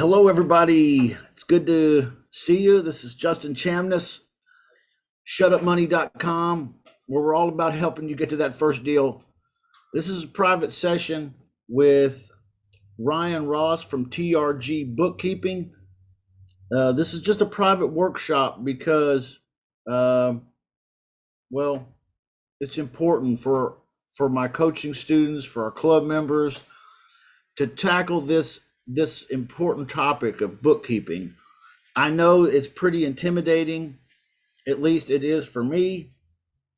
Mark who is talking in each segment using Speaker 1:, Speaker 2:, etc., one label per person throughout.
Speaker 1: Hello, everybody. It's good to see you. This is Justin Chamness, shutupmoney.com, where we're all about helping you get to that first deal. This is a private session with Ryan Ross from TRG Bookkeeping. This is just a private workshop because, uh, well, it's important for my coaching students, for our club members, to tackle this important topic of bookkeeping. I know it's pretty intimidating, at least it is for me,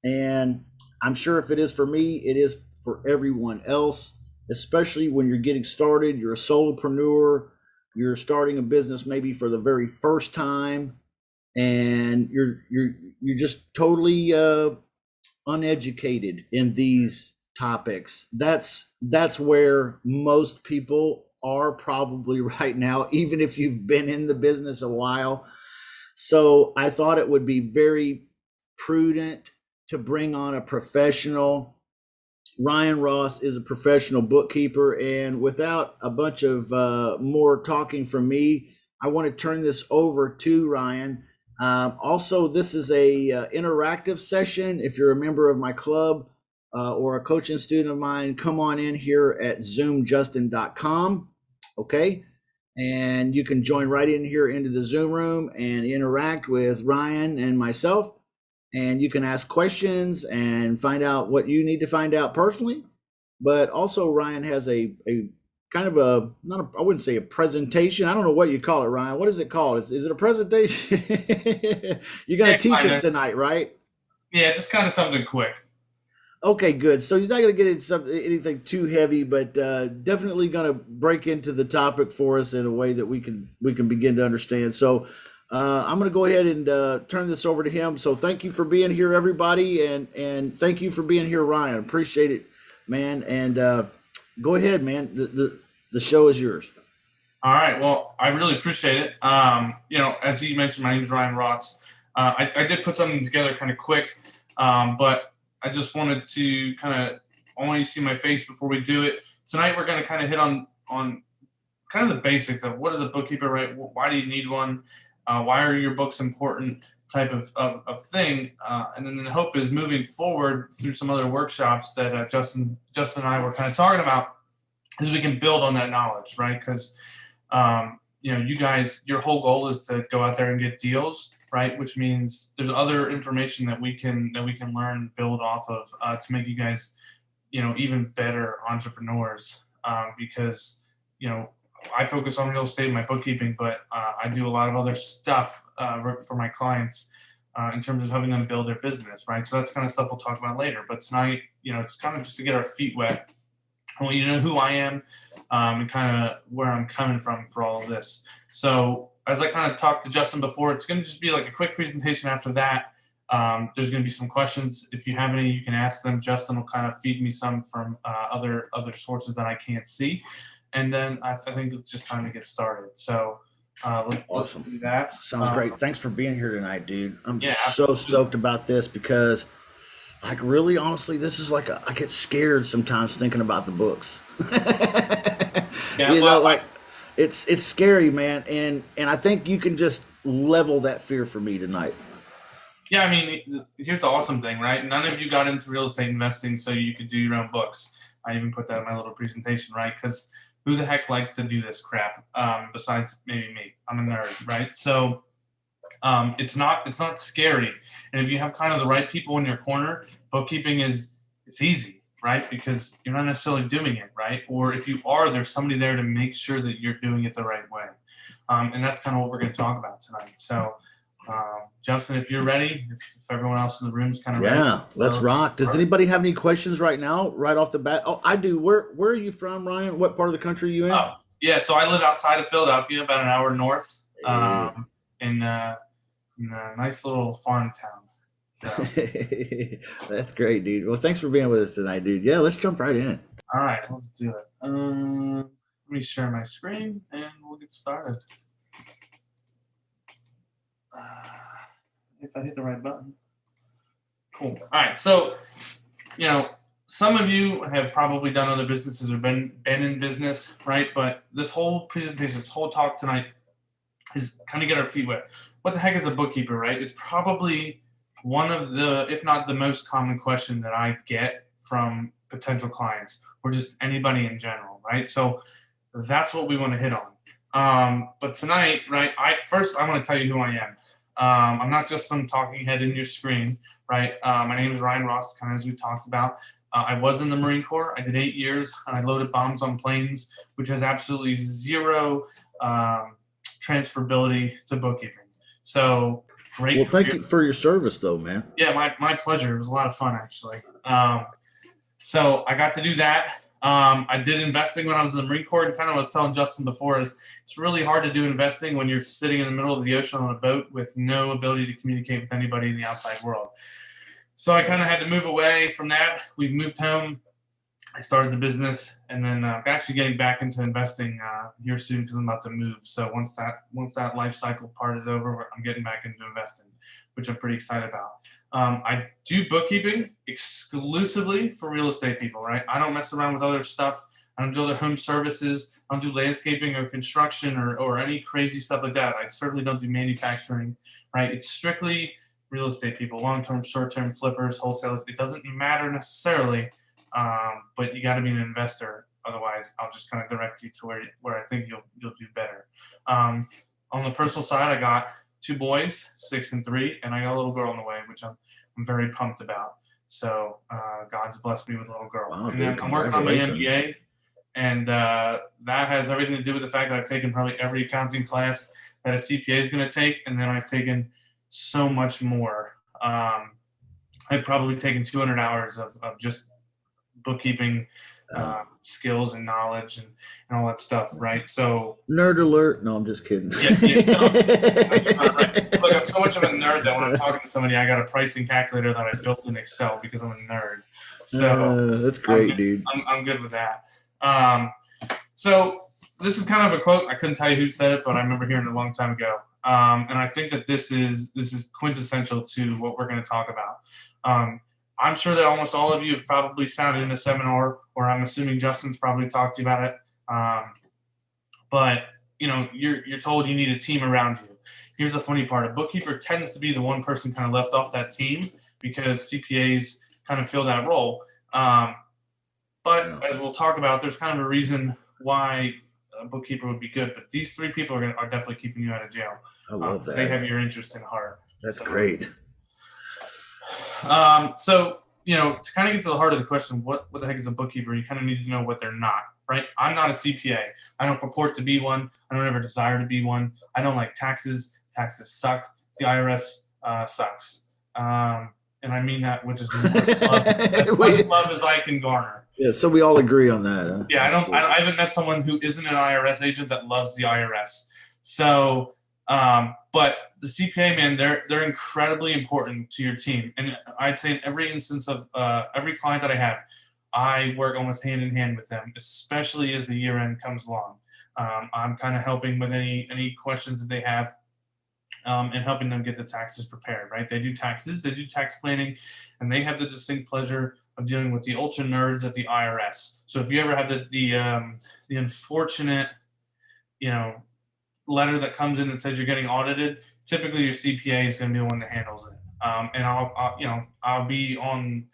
Speaker 1: and I'm sure if it is for me, it is for everyone else, especially when you're getting started, you're a solopreneur, you're starting a business maybe for the very first time, and you're just totally uneducated in these topics. That's where most people are probably right now, even if you've been in the business a while. So I thought it would be very prudent to bring on a professional. Ryan Ross is a professional bookkeeper, and without a bunch of more talking from me, I want to turn this over to Ryan. Also, this is a interactive session. If you're a member of my club or a coaching student of mine, come on in here at zoomjustin.com. Okay. And you can join right in here into the Zoom room and interact with Ryan and myself. And you can ask questions and find out what you need to find out personally. But also, Ryan has a kind of a, not a, I wouldn't say a presentation. I don't know what you call it, Ryan. What is it called? Is it a presentation? You're going to teach us tonight, right?
Speaker 2: Yeah, just kind of something quick.
Speaker 1: Okay, good. So he's not going to get into anything too heavy, but definitely going to break into the topic for us in a way that we can begin to understand. So I'm going to go ahead and turn this over to him. So thank you for being here, everybody, and thank you for being here, Ryan. Appreciate it, man. And go ahead, man. The show is yours.
Speaker 2: All right. Well, I really appreciate it. As he mentioned, my name is Ryan Ross. I did put something together kind of quick, but I just wanted to kind of, I want you to see my face before we do it. Tonight, we're going to kind of hit on kind of the basics of what is a bookkeeper, right? Why do you need one? Why are your books important type of thing? And then the hope is moving forward through some other workshops that Justin and I were kind of talking about, is we can build on that knowledge, right? Because you guys, your whole goal is to go out there and get deals, right? Which means there's other information that we can learn, build off of to make you guys, even better entrepreneurs. Because I focus on real estate and my bookkeeping, but I do a lot of other stuff for my clients in terms of helping them build their business, right? So that's kind of stuff we'll talk about later. But tonight, it's kind of just to get our feet wet. I want you to know who I am and kind of where I'm coming from for all of this. So as I kind of talked to Justin before, it's going to just be like a quick presentation after that. There's going to be some questions. If you have any, you can ask them. Justin will kind of feed me some from other sources that I can't see. And then I think it's just time to get started. So let's do that.
Speaker 1: Sounds great. Thanks for being here tonight, dude. I'm so
Speaker 2: absolutely
Speaker 1: stoked about this because, like, really, honestly, this is like I get scared sometimes thinking about the books. It's scary, man, and I think you can just level that fear for me tonight.
Speaker 2: Yeah, I mean, here's the awesome thing, right? None of you got into real estate investing so you could do your own books. I even put that in my little presentation, right? Because who the heck likes to do this crap besides maybe me? I'm a nerd, right? So it's not scary, and if you have kind of the right people in your corner, bookkeeping it's easy, right? Because you're not necessarily doing it right, or if you are, there's somebody there to make sure that you're doing it the right way, and that's kind of what we're going to talk about tonight. So Justin, if you're ready, if everyone else in the room is kind of ready,
Speaker 1: let's rock. Does anybody have any questions right now, right off the bat? Oh, I do. Where are you from, Ryan? What part of the country are you in?
Speaker 2: Oh, yeah, so I live outside of Philadelphia, about an hour north, in a nice little farm town. So.
Speaker 1: That's great, dude. Well, thanks for being with us tonight, dude. Yeah, let's jump right in.
Speaker 2: All right, let's do it. Let me share my screen and we'll get started. If I hit the right button. Cool. All right, so some of you have probably done other businesses or been in business, right? But this whole presentation, this whole talk tonight is kind of get our feet wet. What the heck is a bookkeeper, right? It's probably one of the, if not the most common question that I get from potential clients or just anybody in general, right? So that's what we want to hit on. But tonight, right, I want to tell you who I am. I'm not just some talking head in your screen, right? My name is Ryan Ross, kind of as we talked about. I was in the Marine Corps. I did 8 years, and I loaded bombs on planes, which has absolutely zero transferability to bookkeeping. So great.
Speaker 1: Well, thank you for your service, though, man.
Speaker 2: Yeah, my pleasure. It was a lot of fun, actually. So I got to do that. I did investing when I was in the Marine Corps, and kind of what I was telling Justin before is it's really hard to do investing when you're sitting in the middle of the ocean on a boat with no ability to communicate with anybody in the outside world. So I kind of had to move away from that. We've moved home. I started the business, and then actually getting back into investing here soon because I'm about to move. So once that life cycle part is over, I'm getting back into investing, which I'm pretty excited about. I do bookkeeping exclusively for real estate people, right? I don't mess around with other stuff. I don't do other home services. I don't do landscaping or construction or any crazy stuff like that. I certainly don't do manufacturing, right? It's strictly real estate people, long-term, short-term flippers, wholesalers. It doesn't matter necessarily, but you got to be an investor. Otherwise, I'll just kind of direct you to where I think you'll do better. On the personal side, I got 2 boys, 6 and 3, and I got a little girl on the way, which I'm very pumped about. So God's blessed me with a little girl.
Speaker 1: Wow,
Speaker 2: and
Speaker 1: dude,
Speaker 2: then I'm working on my
Speaker 1: congratulations.
Speaker 2: MBA, and that has everything to do with the fact that I've taken probably every accounting class that a CPA is going to take, and then I've taken so much more. I've probably taken 200 hours of just bookkeeping skills and knowledge and all that stuff, right? So
Speaker 1: Nerd alert. No, I'm just kidding.
Speaker 2: no, Look, I'm so much of a nerd that when I'm talking to somebody, I got a pricing calculator that I built in Excel because I'm a nerd. So
Speaker 1: That's great,
Speaker 2: I'm,
Speaker 1: dude.
Speaker 2: I'm good with that. So this is kind of a quote. I couldn't tell you who said it, but I remember hearing it a long time ago. And I think that this is quintessential to what we're going to talk about. I'm sure that almost all of you have probably sat in a seminar, or I'm assuming Justin's probably talked to you about it. But you're told you need a team around you. Here's the funny part: a bookkeeper tends to be the one person kind of left off that team because CPAs kind of fill that role. But as we'll talk about, there's kind of a reason why a bookkeeper would be good. But these 3 people are definitely keeping you out of jail.
Speaker 1: I love that.
Speaker 2: They have your interest in heart.
Speaker 1: That's great.
Speaker 2: So, to kind of get to the heart of the question, what the heck is a bookkeeper? You kind of need to know what they're not, right? I'm not a CPA. I don't purport to be one. I don't ever desire to be one. I don't like taxes. Taxes suck. The IRS sucks. And I mean that with just as much love as I can garner.
Speaker 1: Yeah, so we all agree on that. Huh?
Speaker 2: Yeah, I haven't met someone who isn't an IRS agent that loves the IRS. So, but the CPA, man, they're incredibly important to your team. And I'd say in every instance of every client that I have, I work almost hand in hand with them, especially as the year end comes along. I'm kind of helping with any questions that they have, and helping them get the taxes prepared, right? They do taxes, they do tax planning, and they have the distinct pleasure of dealing with the ultra nerds at the IRS. So if you ever have the unfortunate, letter that comes in that says you're getting audited, typically your CPA is going to be the one that handles it. And I'll be on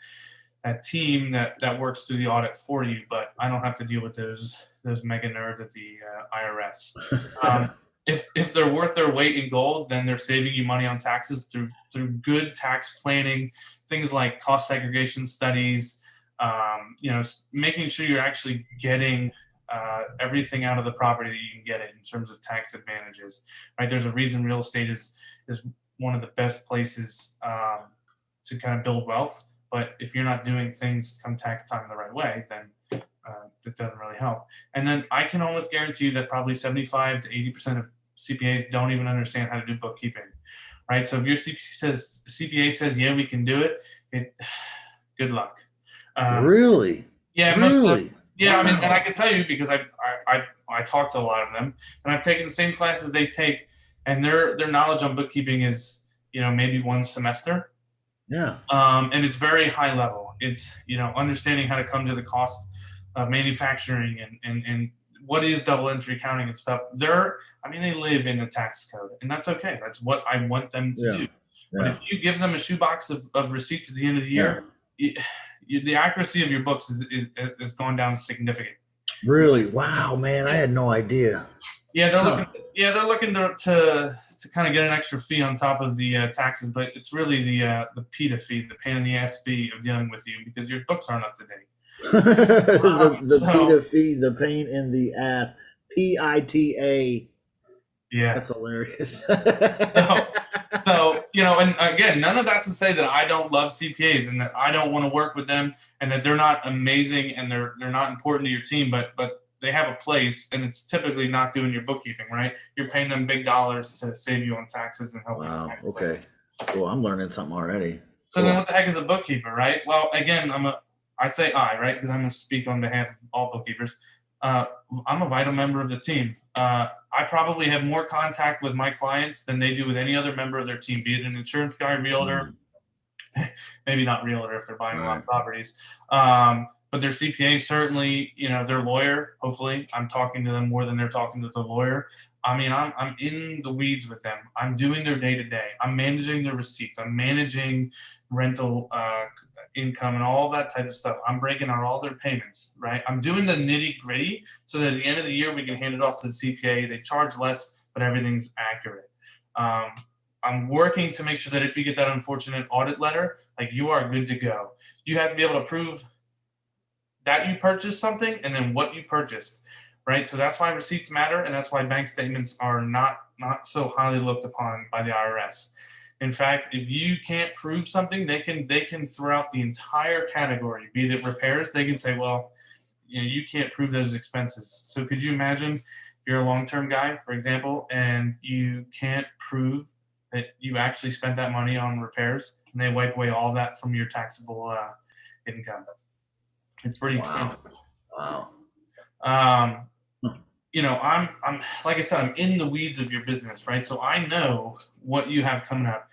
Speaker 2: a team that works through the audit for you, but I don't have to deal with those mega nerds at the IRS. If they're worth their weight in gold, then they're saving you money on taxes through good tax planning, things like cost segregation studies, making sure you're actually getting everything out of the property that you can get it in terms of tax advantages, right? There's a reason real estate is one of the best places to kind of build wealth. But if you're not doing things come tax time the right way, then it doesn't really help. And then I can almost guarantee you that probably 75 to 80% of CPAs don't even understand how to do bookkeeping, right? So if your CPA says, yeah, we can do it, good luck.
Speaker 1: Really?
Speaker 2: Yeah.
Speaker 1: Really?
Speaker 2: Yeah, wow. I mean, and I can tell you because I talked to a lot of them, and I've taken the same classes they take, and their knowledge on bookkeeping is maybe one semester,
Speaker 1: Yeah.
Speaker 2: And it's very high level. It's, understanding how to come to the cost of manufacturing and what is double entry accounting and stuff. They live in the tax code, and that's okay. That's what I want them to
Speaker 1: Yeah.
Speaker 2: do. But
Speaker 1: Yeah.
Speaker 2: if you give them a shoebox of receipts at the end of the
Speaker 1: Yeah.
Speaker 2: year, the accuracy of your books is going down significant.
Speaker 1: Really? Wow, man. I had no idea.
Speaker 2: Yeah, they're looking.
Speaker 1: Huh.
Speaker 2: Yeah, they're looking to kind of get an extra fee on top of the taxes, but it's really the PITA fee, the pain in the ass fee of dealing with you because your books aren't up to date.
Speaker 1: The
Speaker 2: So
Speaker 1: PITA fee, the pain in the ass. PITA.
Speaker 2: yeah,
Speaker 1: That's hilarious.
Speaker 2: so, and again, none of that's to say that I don't love CPAs and that I don't want to work with them and that they're not amazing and they're not important to your team, but they have a place, and it's typically not doing your bookkeeping, right? You're paying them big dollars to save you on taxes and help you with
Speaker 1: Wow.
Speaker 2: tax planning.
Speaker 1: Okay. Cool. I'm learning something already.
Speaker 2: So then,
Speaker 1: Cool.
Speaker 2: what the heck is a bookkeeper, right? Well, again, I say I, right, because I'm going to speak on behalf of all bookkeepers. Uh, I'm a vital member of the team. I probably have more contact with my clients than they do with any other member of their team, be it an insurance guy, realtor,
Speaker 1: Mm,
Speaker 2: maybe not realtor if they're buying a lot
Speaker 1: right.
Speaker 2: of properties. But their CPA, certainly, their lawyer, hopefully I'm talking to them more than they're talking to the lawyer. I'm in the weeds with them. I'm doing their day to day. I'm managing their receipts. I'm managing rental income and all that type of stuff. I'm breaking out all their payments, right? I'm doing the nitty gritty so that at the end of the year we can hand it off to the CPA. They charge less, but everything's accurate. Um, I'm working to make sure that if you get that unfortunate audit letter, like, you are good to go. You have to be able to prove that you purchased something and then what you purchased, right? So that's why receipts matter, and that's why bank statements are not so highly looked upon by the IRS. In fact, if you can't prove something, they can throw out the entire category, be it repairs. They can say, well, you can't prove those expenses. So could you imagine if you're a long-term guy, for example, and you can't prove that you actually spent that money on repairs, and they wipe away all that from your taxable income? It's pretty
Speaker 1: Wow.
Speaker 2: expensive.
Speaker 1: Wow.
Speaker 2: Um,
Speaker 1: Hmm.
Speaker 2: I'm like I said, I'm in the weeds of your business, right? So I know what you have coming up.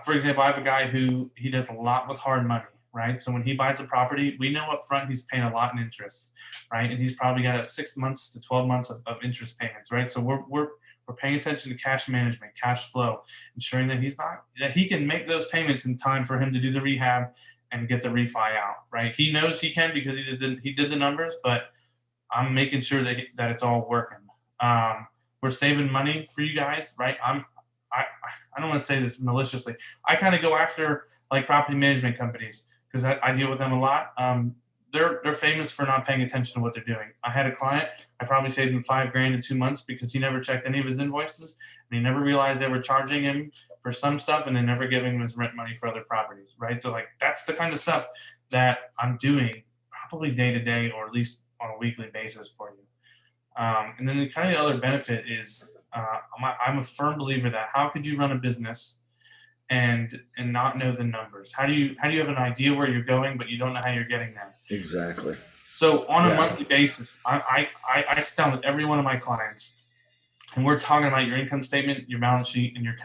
Speaker 2: For example, I have a guy who he does a lot with hard money, right? So when he buys a property, we know up front he's paying a lot in interest, right? And he's probably got 6 months to 12 months of interest payments, right? So we're paying attention to cash management, cash flow, ensuring that he can make those payments in time for him to do the rehab and get the refi out, right? He knows he can because he did the numbers, but I'm making sure that it's all working. We're saving money for you guys, right? I I don't want to say this maliciously. I kind of go after like property management companies because I deal with them a lot. They're famous for not paying attention to what they're doing. I had a client. I probably saved him $5,000 in 2 months because he never checked any of his invoices and he never realized they were charging him for some stuff and then never giving him his rent money for other properties, right? So like that's the kind of stuff that I'm doing probably day to day or at least on a weekly basis for you. And then the kind of other benefit is I'm a firm believer that how could you run a business and not know the numbers? How do you have an idea where you're going, but you don't know how you're getting there?
Speaker 1: Exactly.
Speaker 2: So on a
Speaker 1: Yeah.
Speaker 2: monthly basis, I sit down with every one of my clients, and we're talking about your income statement, your balance sheet, and your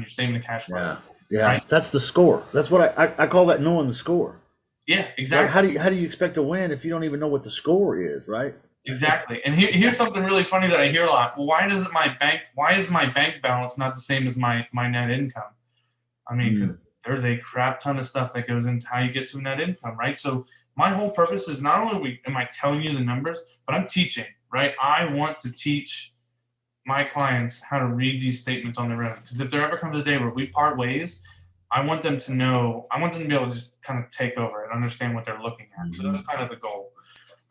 Speaker 2: statement of cash flow,
Speaker 1: Yeah. Yeah.
Speaker 2: right?
Speaker 1: That's the score. That's what I call that knowing the score.
Speaker 2: Yeah,
Speaker 1: Like
Speaker 2: exactly.
Speaker 1: how do you expect to win if you don't even know what the score is, right?
Speaker 2: Exactly. And here's something really funny that I hear a lot. Well, why is my bank balance not the same as my net income? I mean, because
Speaker 1: Mm,
Speaker 2: there's a crap ton of stuff that goes into how you get to net income, right? So my whole purpose is not only am I telling you the numbers, but I'm teaching, right? I want to teach my clients how to read these statements on their own. Because if there ever comes a day where we part ways, I want them to know, I want them to be able to just kind of take over and understand what they're looking at. So that's
Speaker 1: mhm.
Speaker 2: kind of the goal.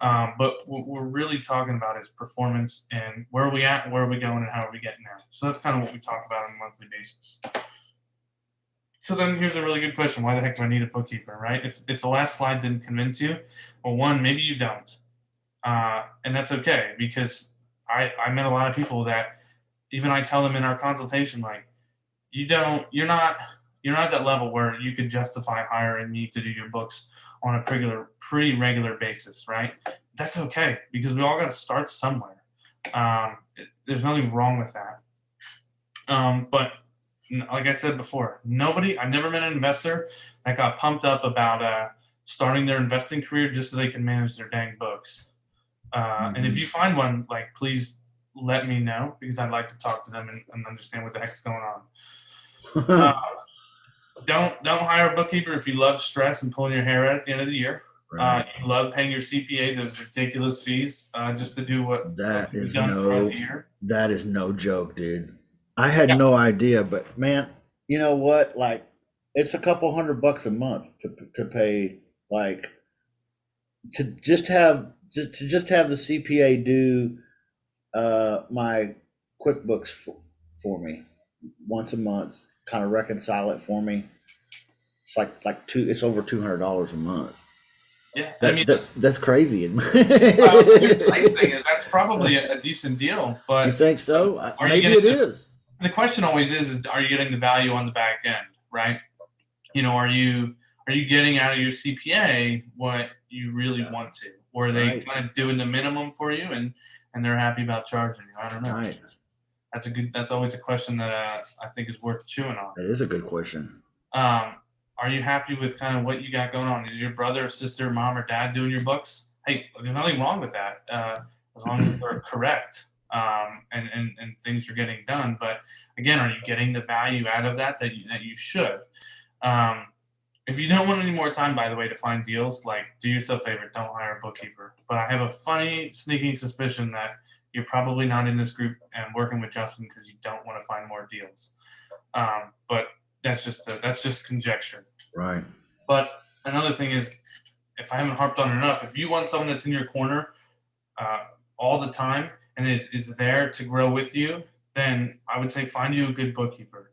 Speaker 2: But what we're really talking about is performance and where are we at, where are we going, and how are we getting there. So that's kind of what we talk about on a monthly basis. So then here's a really good question. Why the heck do I need a bookkeeper, right? If the last slide didn't convince you, well, one, maybe you don't. And that's okay because I met a lot of people that even I tell them in our consultation, like, you're not at that level where you could justify hiring me to do your books on a pretty regular basis, right? That's okay because we all got to start somewhere. There's nothing wrong with that. But like I said before, I've never met an investor that got pumped up about starting their investing career just so they can manage their dang books. And if
Speaker 1: Mhm.
Speaker 2: you find one, like, please let me know because I'd like to talk to them and understand what the heck's going on. Uh, don't hire a bookkeeper if you love stress and pulling your hair out at the end of the year.
Speaker 1: Right.
Speaker 2: You love paying your CPA those ridiculous fees just to do what
Speaker 1: That
Speaker 2: can be
Speaker 1: is
Speaker 2: done throughout the
Speaker 1: no
Speaker 2: year.
Speaker 1: that is no joke, dude. I had
Speaker 2: Yeah,
Speaker 1: no idea, but man, you know what? Like, it's a couple $100 a month to pay, like, to just have the CPA do my QuickBooks for me once a month, kind of reconcile it for me. It's it's over $200 a month.
Speaker 2: yeah. I mean,
Speaker 1: That's crazy.
Speaker 2: the nice thing is that's probably a decent deal,
Speaker 1: You
Speaker 2: but
Speaker 1: think so?
Speaker 2: are you
Speaker 1: Maybe
Speaker 2: getting
Speaker 1: it is.
Speaker 2: the question always is are you getting the value on the back end, right? Are you getting out of your CPA what you really
Speaker 1: Yeah,
Speaker 2: want to, or are they
Speaker 1: right,
Speaker 2: kind of doing the minimum for you and they're happy about charging you? I don't know.
Speaker 1: right.
Speaker 2: That's always a question that I think is worth chewing on.
Speaker 1: That is a good question.
Speaker 2: Um, are you happy with kind of what you got going on? Is your brother, sister, mom, or dad doing your books? Hey, there's nothing wrong with that, as long as they're correct, and things are getting done. But again, are you getting the value out of that you should? Um, if you don't want any more time, by the way, to find deals, like, do yourself a favor, don't hire a bookkeeper. But I have a funny, sneaking suspicion that you're probably not in this group and working with Justin because you don't want to find more deals. But that's just conjecture.
Speaker 1: Right.
Speaker 2: But another thing is, if I haven't harped on it enough, if you want someone that's in your corner uh, all the time and is there to grow with you, then I would say find you a good bookkeeper,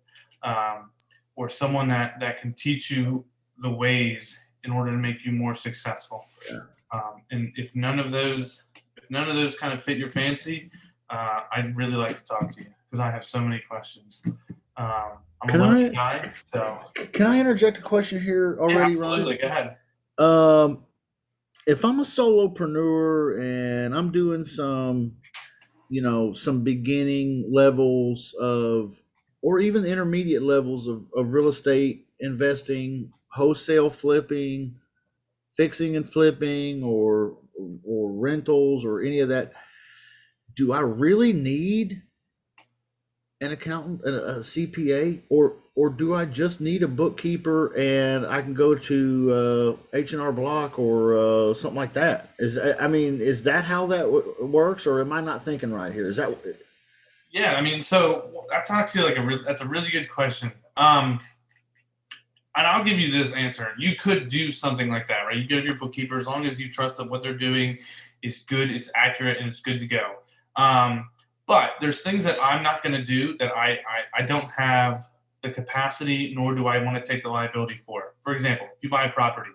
Speaker 2: or someone that can teach you the ways in order to make you more successful.
Speaker 1: Yeah.
Speaker 2: And if none of those kind of fit your fancy, I'd really like to talk to you because I have so many questions. I'm a
Speaker 1: Can
Speaker 2: learning
Speaker 1: I
Speaker 2: guy, so
Speaker 1: can I interject a question here
Speaker 2: yeah,
Speaker 1: already, Ryan?
Speaker 2: absolutely. Go ahead.
Speaker 1: Um, if I'm a solopreneur and I'm doing some beginning levels of, or even intermediate levels of real estate investing, wholesale flipping, fixing and flipping, or rentals or any of that, do I really need an accountant, CPA, or do I just need a bookkeeper and I can go to H&R Block or something like that? Is that how that works, or am I not thinking right here? Is that
Speaker 2: Yeah, I mean, so that's actually that's a really good question. And I'll give you this answer. You could do something like that, right? You get your bookkeeper as long as you trust that what they're doing is good, it's accurate, and it's good to go. Um, but there's things that I'm not going to do that I don't have the capacity, nor do I want to take the liability for. For example, if you buy a property,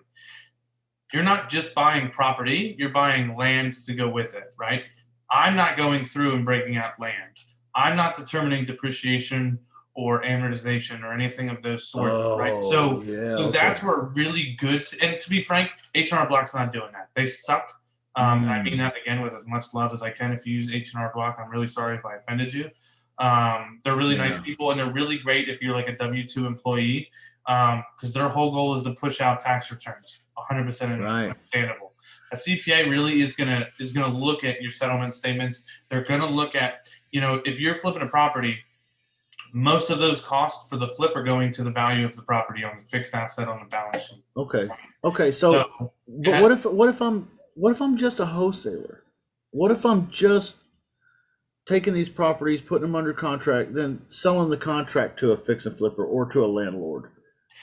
Speaker 2: you're not just buying property, you're buying land to go with it, right? I'm not going through and breaking out land. I'm not determining depreciation or amortization or anything of those sorts, right?
Speaker 1: Oh, yeah,
Speaker 2: So
Speaker 1: okay.
Speaker 2: that's where really good, and to be frank, H&R Block's not doing that. They suck. I mean
Speaker 1: Mm,
Speaker 2: that again with as much love as I can. If you use H&R Block, I'm really sorry if I offended you. They're really nice
Speaker 1: yeah,
Speaker 2: people, and they're really great if you're like a W-2 employee, because their whole goal is to push out tax returns. 100%
Speaker 1: right.
Speaker 2: understandable. A CPA really is gonna look at your settlement statements. They're gonna look at, if you're flipping a property, most of those costs for the flip are going to the value of the property on the fixed asset on the balance sheet.
Speaker 1: Okay. Okay.
Speaker 2: So,
Speaker 1: So, but
Speaker 2: yeah,
Speaker 1: what if I'm just a wholesaler? What if I'm just taking these properties, putting them under contract, then selling the contract to a fix and flipper or to a landlord?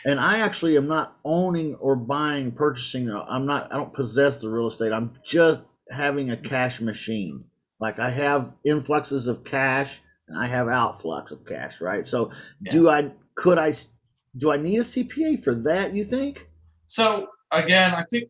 Speaker 1: And I actually am not owning or buying, purchasing. I don't possess the real estate. I'm just having a cash machine. Like, I have influxes of cash and I have outflux of cash, right? So
Speaker 2: yeah.
Speaker 1: do I, could I, do I need a CPA for that, you think?
Speaker 2: So again, I think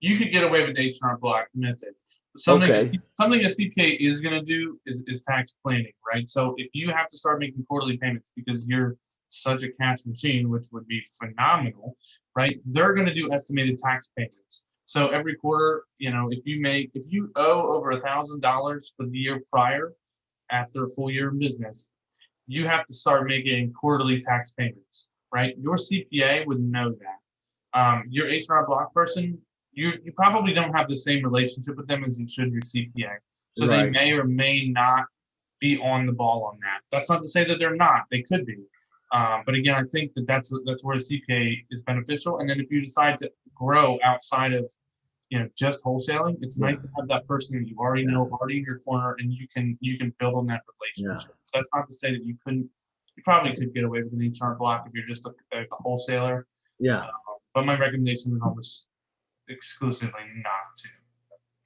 Speaker 2: you could get away with the H&R Block method. Something
Speaker 1: Okay.
Speaker 2: something a CPA is going to do is tax planning, right? So if you have to start making quarterly payments because you're such a cash machine, which would be phenomenal, right? They're going to do estimated tax payments. So every quarter, if you owe over $1,000 for the year prior after a full year of business, you have to start making quarterly tax payments, right? Your CPA would know that. Your H&R Block person, you probably don't have the same relationship with them as you should your CPA. So they
Speaker 1: Right.
Speaker 2: may or may not be on the ball on that. That's not to say that they're not. They could be. But again, I think that that's where a CPA is beneficial. And then if you decide to grow outside of just wholesaling, it's
Speaker 1: Yeah.
Speaker 2: nice to have that person that you already
Speaker 1: Yeah.
Speaker 2: know, already in your corner, and you can build on that
Speaker 1: Yeah.
Speaker 2: relationship. That's not to say that you couldn't. You probably could get away with an HR block if you're just a wholesaler.
Speaker 1: Yeah.
Speaker 2: But my recommendation is almost exclusively not to.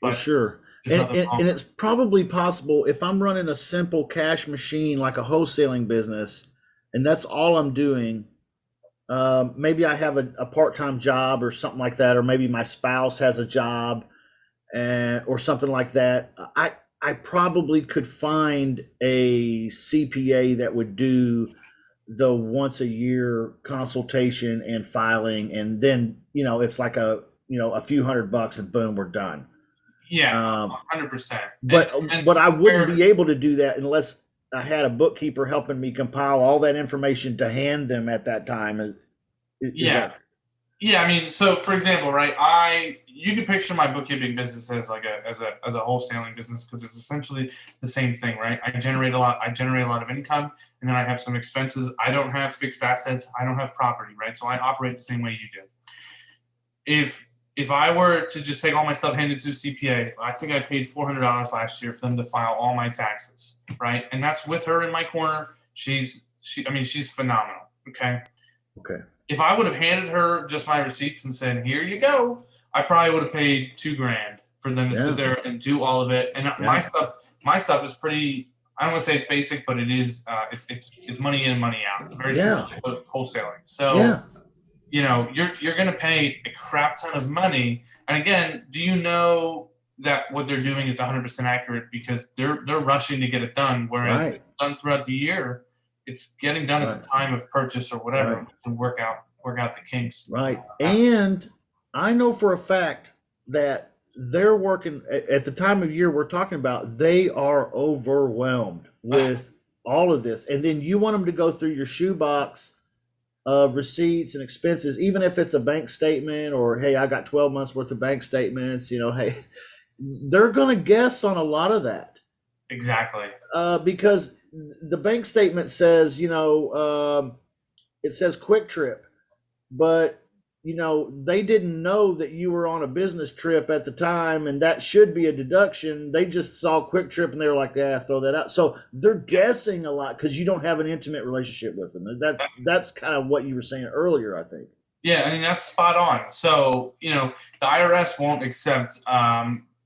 Speaker 1: Well,
Speaker 2: But
Speaker 1: sure.
Speaker 2: there's nothing
Speaker 1: And
Speaker 2: wrong.
Speaker 1: it's probably possible if I'm running a simple cash machine like a wholesaling business, and that's all I'm doing. Maybe I have a part-time job or something like that, or maybe my spouse has a job and or something like that. I probably could find a CPA that would do the once a year consultation and filing, and then it's like a few $100 and boom, we're done.
Speaker 2: Yeah,
Speaker 1: Um,
Speaker 2: 100%. And
Speaker 1: but
Speaker 2: and to
Speaker 1: but I
Speaker 2: be
Speaker 1: wouldn't
Speaker 2: fair,
Speaker 1: be able to do that unless I had a bookkeeper helping me compile all that information to hand them at that time. Is
Speaker 2: yeah,
Speaker 1: that
Speaker 2: yeah. I mean, so for example, right? You can picture my bookkeeping business as like as a wholesaling business because it's essentially the same thing, right? I generate a lot. I generate a lot of income, and then I have some expenses. I don't have fixed assets. I don't have property, right? So I operate the same way you do. If I were to just take all my stuff handed to a CPA, I think I paid $400 last year for them to file all my taxes, right? And that's with her in my corner. I mean, she's phenomenal. Okay.
Speaker 1: okay?
Speaker 2: If I would have handed her just my receipts and said, "Here you go," I probably would have paid 2 grand for them to sit
Speaker 1: Yeah,
Speaker 2: there and do all of it. And
Speaker 1: yeah,
Speaker 2: my stuff is pretty. I don't want to say it's basic, but it is. It's money in, money out. Very similar
Speaker 1: yeah,
Speaker 2: to wholesaling. So
Speaker 1: yeah.
Speaker 2: you're going to pay a crap ton of money. And again, do you know that what they're doing is 100% accurate because they're rushing to get it done, whereas if
Speaker 1: Right,
Speaker 2: it's done throughout the year, it's getting done at
Speaker 1: right,
Speaker 2: the time of purchase or whatever,
Speaker 1: right,
Speaker 2: and we can work out the kinks.
Speaker 1: right.
Speaker 2: After.
Speaker 1: And I know for a fact that they're working at the time of year we're talking about. They are overwhelmed with all of this, and then you want them to go through your shoebox of receipts and expenses, even if it's a bank statement or hey, I got 12 months worth of bank statements. Hey, they're going to guess on a lot of that
Speaker 2: Exactly.
Speaker 1: because the bank statement says, it says Quick Trip, but they didn't know that you were on a business trip at the time, and that should be a deduction. They just saw Quick Trip and they were like, "Yeah, throw that out." So they're guessing a lot because you don't have an intimate relationship with them. And that's kind of what you were saying earlier, I think.
Speaker 2: Yeah, I mean that's spot on. So the IRS won't accept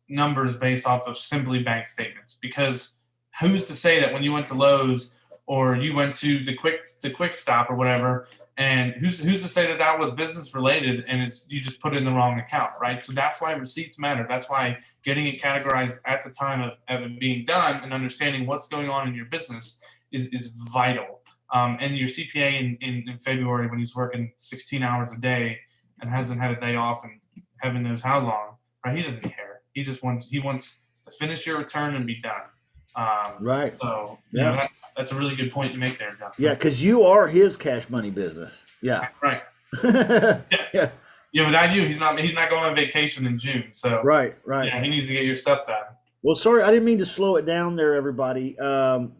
Speaker 2: numbers based off of simply bank statements because who's to say that when you went to Lowe's or you went to the quick stop or whatever, and who's to say that that was business related and it's you just put it in the wrong account, right? So that's why receipts matter. That's why getting it categorized at the time of it being done and understanding what's going on in your business is vital. And your CPA in February when he's working 16 hours a day and hasn't had a day off and heaven knows how long, right? He doesn't care. He wants to finish your return and be done.
Speaker 1: Right.
Speaker 2: So
Speaker 1: Yeah.
Speaker 2: that's a really good point to make there,
Speaker 1: Yeah,
Speaker 2: Justin.
Speaker 1: because you are his cash money business. Yeah.
Speaker 2: Right. Yeah.
Speaker 1: Yeah.
Speaker 2: Without you, he's not going on vacation in June. So
Speaker 1: Right. Right.
Speaker 2: he needs to get your stuff done.
Speaker 1: Well, sorry, I didn't mean to slow it down there, everybody.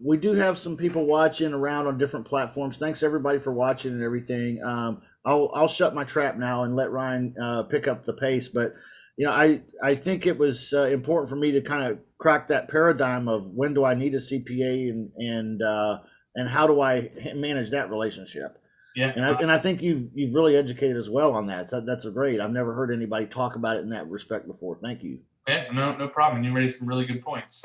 Speaker 1: We do have some people watching around on different platforms. Thanks everybody for watching and everything. I'll shut my trap now and let Ryan pick up the pace. But I think it was important for me to kind of crack that paradigm of when do I need a CPA and how do I manage that relationship.
Speaker 2: Yeah.
Speaker 1: And I think you've really educated as well on that. So that's a great. I've never heard anybody talk about it in that respect before. Thank you.
Speaker 2: Yeah, no problem. You raised some really good points.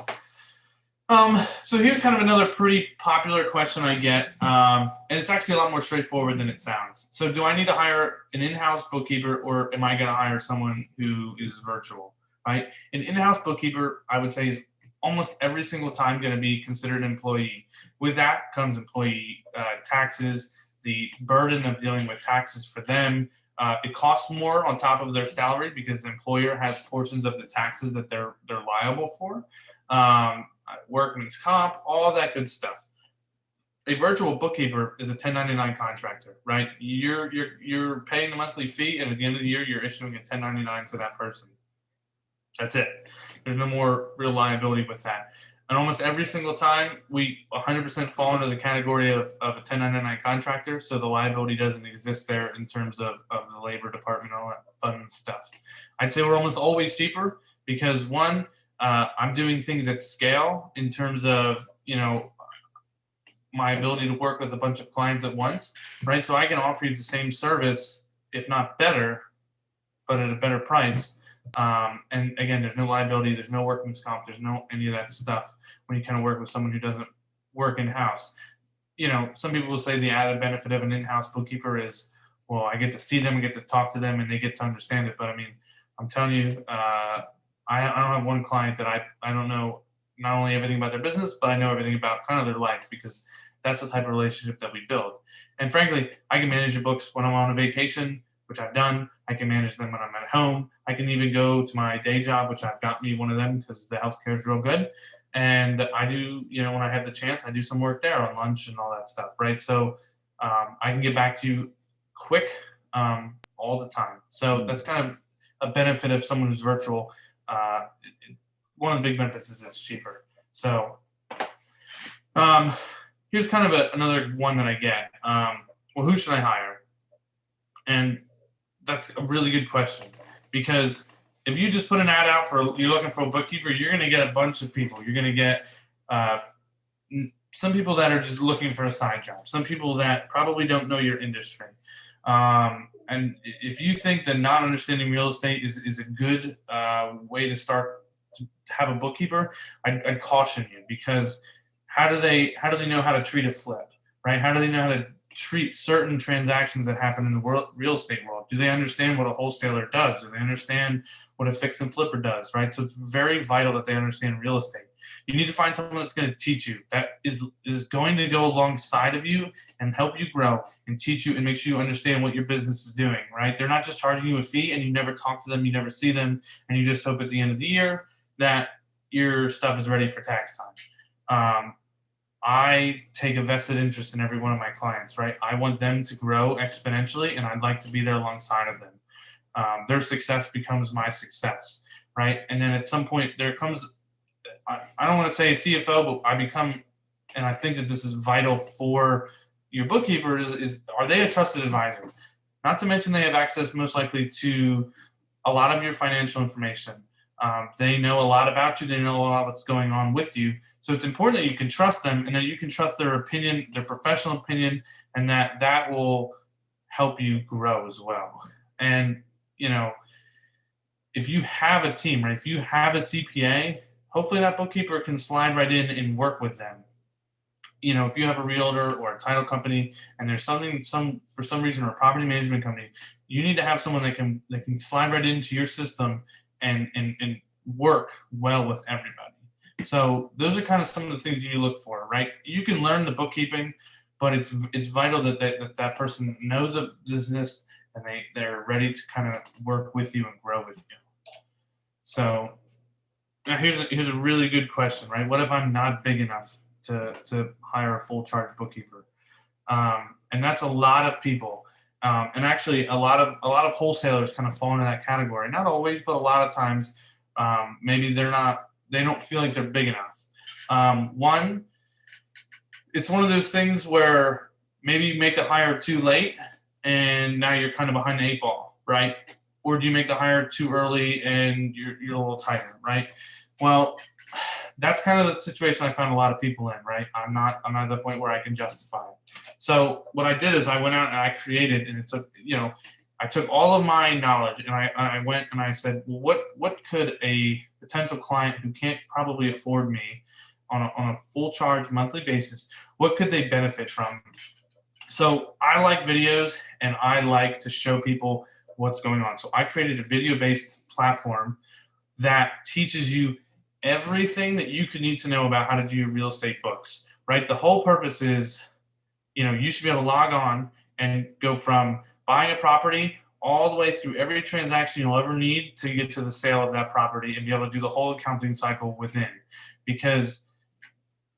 Speaker 2: So here's kind of another pretty popular question I get, and it's actually a lot more straightforward than it sounds. So do I need to hire an in-house bookkeeper or am I going to hire someone who is virtual, right? An in-house bookkeeper, I would say, is almost every single time going to be considered an employee. With that comes employee taxes, the burden of dealing with taxes for them. It costs more on top of their salary because the employer has portions of the taxes that they're liable for. Workman's comp, all that good stuff. a virtual bookkeeper is a 1099 contractor, right? You're paying the monthly fee, and at the end of the year, you're issuing a 1099 to that person. That's it. There's no more real liability with that. And almost every single time, we 100% fall into the category of a 1099 contractor, so the liability doesn't exist there in terms of the labor department and all that fun stuff. I'd say we're almost always cheaper because one, I'm doing things at scale in terms of, my ability to work with a bunch of clients at once, right? So I can offer you the same service, if not better, but at a better price. And again, there's no liability, there's no workman's comp, there's no any of that stuff when you kind of work with someone who doesn't work in house. Some people will say the added benefit of an in-house bookkeeper is, well, I get to see them and get to talk to them and they get to understand it. But I mean, I'm telling you, I don't have one client that I don't know not only everything about their business, but I know everything about kind of their life, because that's the type of relationship that we build. And frankly, I can manage your books when I'm on a vacation, which I've done. I can manage them when I'm at home. I can even go to my day job, which I've got me one of them because the healthcare is real good. And I do, when I have the chance, I do some work there on lunch and all that stuff, right? So I can get back to you quick all the time. So that's kind of a benefit of someone who's virtual. One of the big benefits is it's cheaper. So here's kind of another one that I get. Well, who should I hire? And that's a really good question, because if you just put an ad out you're looking for a bookkeeper, you're going to get a bunch of people. You're going to get some people that are just looking for a side job, some people that probably don't know your industry. And if you think that not understanding real estate is a good way to start to have a bookkeeper, I'd caution you, because how do they know how to treat a flip, right? How do they know how to treat certain transactions that happen in the real estate world? Do they understand what a wholesaler does? Do they understand what a fix and flipper does, right? So it's very vital that they understand real estate. You need to find someone that's going to teach you, that is going to go alongside of you and help you grow and teach you and make sure you understand what your business is doing, right? They're not just charging you a fee and you never talk to them, you never see them, and you just hope at the end of the year that your stuff is ready for tax time. I take a vested interest in every one of my clients, right? I want them to grow exponentially, and I'd like to be there alongside of them. Their success becomes my success, right? And then at some point there comes, I don't want to say a CFO, but I become, and I think that this is vital for your bookkeeper, is are they a trusted advisor? Not to mention they have access most likely to a lot of your financial information. They know a lot about you. They know a lot of what's going on with you. So it's important that you can trust them and that you can trust their opinion, their professional opinion, and that will help you grow as well. And, if you have a team, right, if you have a CPA, hopefully that bookkeeper can slide right in and work with them. If you have a realtor or a title company and there's for some reason, or a property management company, you need to have someone that can slide right into your system and work well with everybody. So those are kind of some of the things you look for, right? You can learn the bookkeeping, but it's vital that person know the business and they're ready to kind of work with you and grow with you. So now here's a really good question, right? What if I'm not big enough to hire a full charge bookkeeper? And that's a lot of people. And actually a lot of wholesalers kind of fall into that category. Not always, but a lot of times, maybe they don't feel like they're big enough. One, it's one of those things where maybe you make the hire too late and now you're kind of behind the 8 ball, right? Or do you make the hire too early and you're a little tighter, right? Well, that's kind of the situation I found a lot of people in, right? I'm not at the point where I can justify it. So what I did is I went out and I created, and it took, I took all of my knowledge and I went and I said, well, what could a potential client who can't probably afford me on a full charge monthly basis, what could they benefit from? So I like videos and I like to show people what's going on. So I created a video-based platform that teaches you everything that you could need to know about how to do your real estate books, right? The whole purpose is, you should be able to log on and go from buying a property all the way through every transaction you'll ever need to get to the sale of that property and be able to do the whole accounting cycle within. Because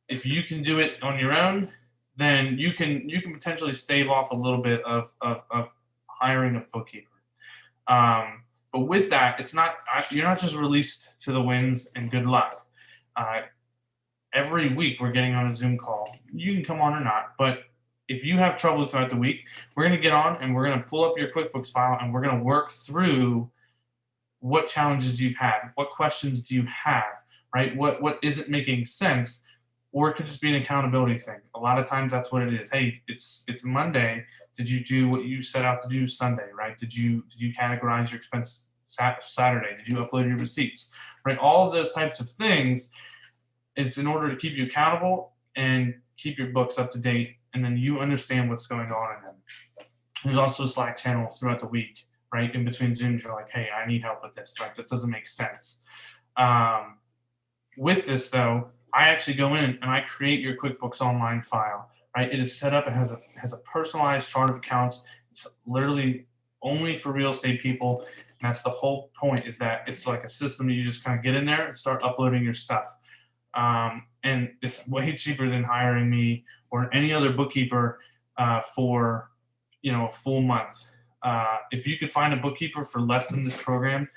Speaker 2: if you can do it on your own, then you can potentially stave off a little bit of hiring a bookkeeper. But with that, it's not you're not just released to the winds and good luck. Uh, every week we're getting on a Zoom call. You can come on or not, but if you have trouble throughout the week, we're going to get on and we're going to pull up your QuickBooks file and we're going to work through what challenges you've had, what questions do you have, right? What isn't making sense, or it could just be an accountability thing. A lot of times that's what it is. Hey, it's Monday. Did you do what you set out to do Sunday, right? Did you categorize your expense Saturday? Did you upload your receipts, right? All of those types of things. It's in order to keep you accountable and keep your books up to date, and then you understand what's going on in them. There's also a Slack channel throughout the week, right? In between Zooms, you're like, hey, I need help with this. Like, this doesn't make sense. With this, though, I actually go in and I create your QuickBooks Online file, right? It is set up. It has a personalized chart of accounts. It's literally only for real estate people. And that's the whole point, is that it's like a system that you just kind of get in there and start uploading your stuff. And it's way cheaper than hiring me or any other bookkeeper for a full month. If you could find a bookkeeper for less than this program,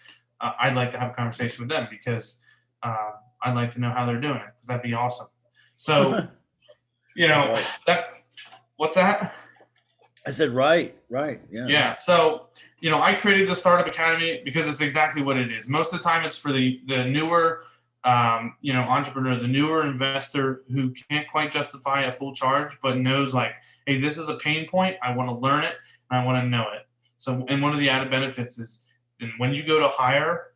Speaker 2: I'd like to have a conversation with them, because I'd like to know how they're doing it, because that'd be awesome. So,
Speaker 1: Right.
Speaker 2: that what's that?
Speaker 1: I said, right, yeah.
Speaker 2: Yeah. So, I created the Startup Academy because it's exactly what it is. Most of the time, it's for the newer, entrepreneur, the newer investor who can't quite justify a full charge, but knows, like, hey, this is a pain point. I want to learn it and I want to know it. So, and one of the added benefits is, when you go to hire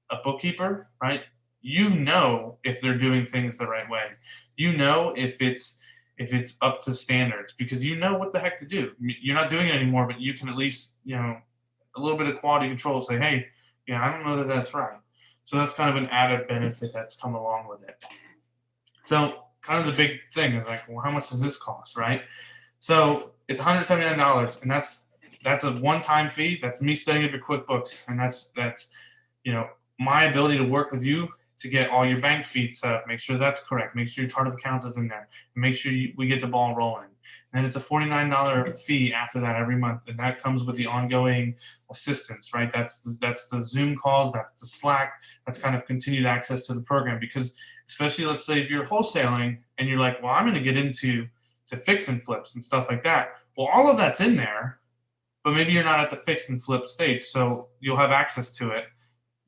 Speaker 2: a bookkeeper, right? If they're doing things the right way. If it's up to standards, because what the heck to do. You're not doing it anymore, but you can at least, a little bit of quality control, say, hey, I don't know that that's right. So that's kind of an added benefit that's come along with it. So kind of the big thing is like, well, how much does this cost, right? So it's $179, and that's a one-time fee. That's me setting up your QuickBooks, and that's my ability to work with you to get all your bank feeds set up, make sure that's correct, make sure your chart of accounts is in there, and make sure we get the ball rolling. And it's a $49 fee after that every month, and that comes with the ongoing assistance, right? That's the Zoom calls, that's the Slack, that's kind of continued access to the program. Because especially, let's say if you're wholesaling and you're like, well, I'm going to get into fix and flips and stuff like that. Well, all of that's in there, but maybe you're not at the fix and flip stage, so you'll have access to it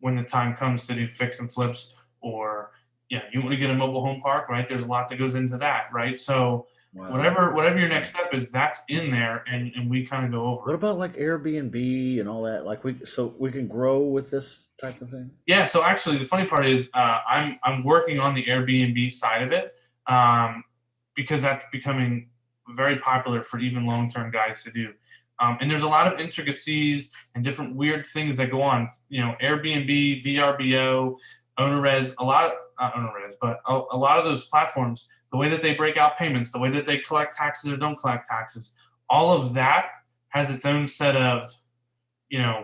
Speaker 2: when the time comes to do fix and flips, or you want to get a mobile home park, right? There's a lot that goes into that, right? So
Speaker 1: Wow.
Speaker 2: whatever your next step is, that's in there, and we kind of go over.
Speaker 1: What about like Airbnb and all that? Like we can grow with this type of thing?
Speaker 2: Yeah. So actually, the funny part is, I'm working on the Airbnb side of it, because that's becoming very popular for even long-term guys to do. And there's a lot of intricacies and different weird things that go on. Airbnb, VRBO, OwnerRez, not OwnerRez, but a lot of those platforms, the way that they break out payments, the way that they collect taxes or don't collect taxes, all of that has its own set of,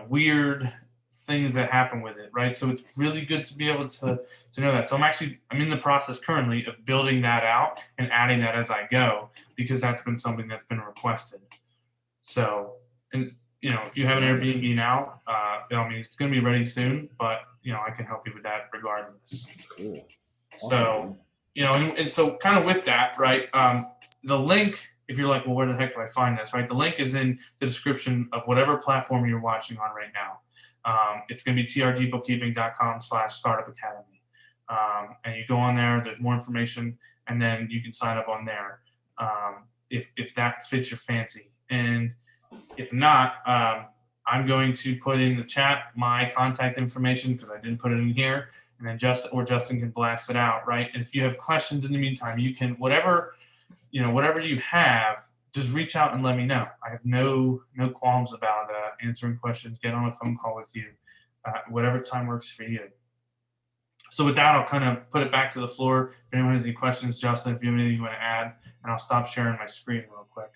Speaker 2: weird things that happen with it, right? So it's really good to be able to know that. So I'm in the process currently of building that out and adding that as I go, because that's been something that's been requested. So, and if you have an
Speaker 1: Nice.
Speaker 2: Airbnb now, it's going to be ready soon, but I can help you with that regardless.
Speaker 1: Cool.
Speaker 2: So,
Speaker 1: Awesome.
Speaker 2: and so kind of with that, right? The link, if you're like, well, where the heck do I find this, right? The link is in the description of whatever platform you're watching on right now. It's going to be trgbookkeeping.com/startupacademy. And you go on there, there's more information, and then you can sign up on there if that fits your fancy. And if not, I'm going to put in the chat my contact information, because I didn't put it in here, and then Justin can blast it out, right? And if you have questions in the meantime, you can, whatever you have, just reach out and let me know. I have no qualms about answering questions, get on a phone call with you, whatever time works for you. So with that, I'll kind of put it back to the floor. If anyone has any questions, Justin, if you have anything you want to add, and I'll stop sharing my screen real quick.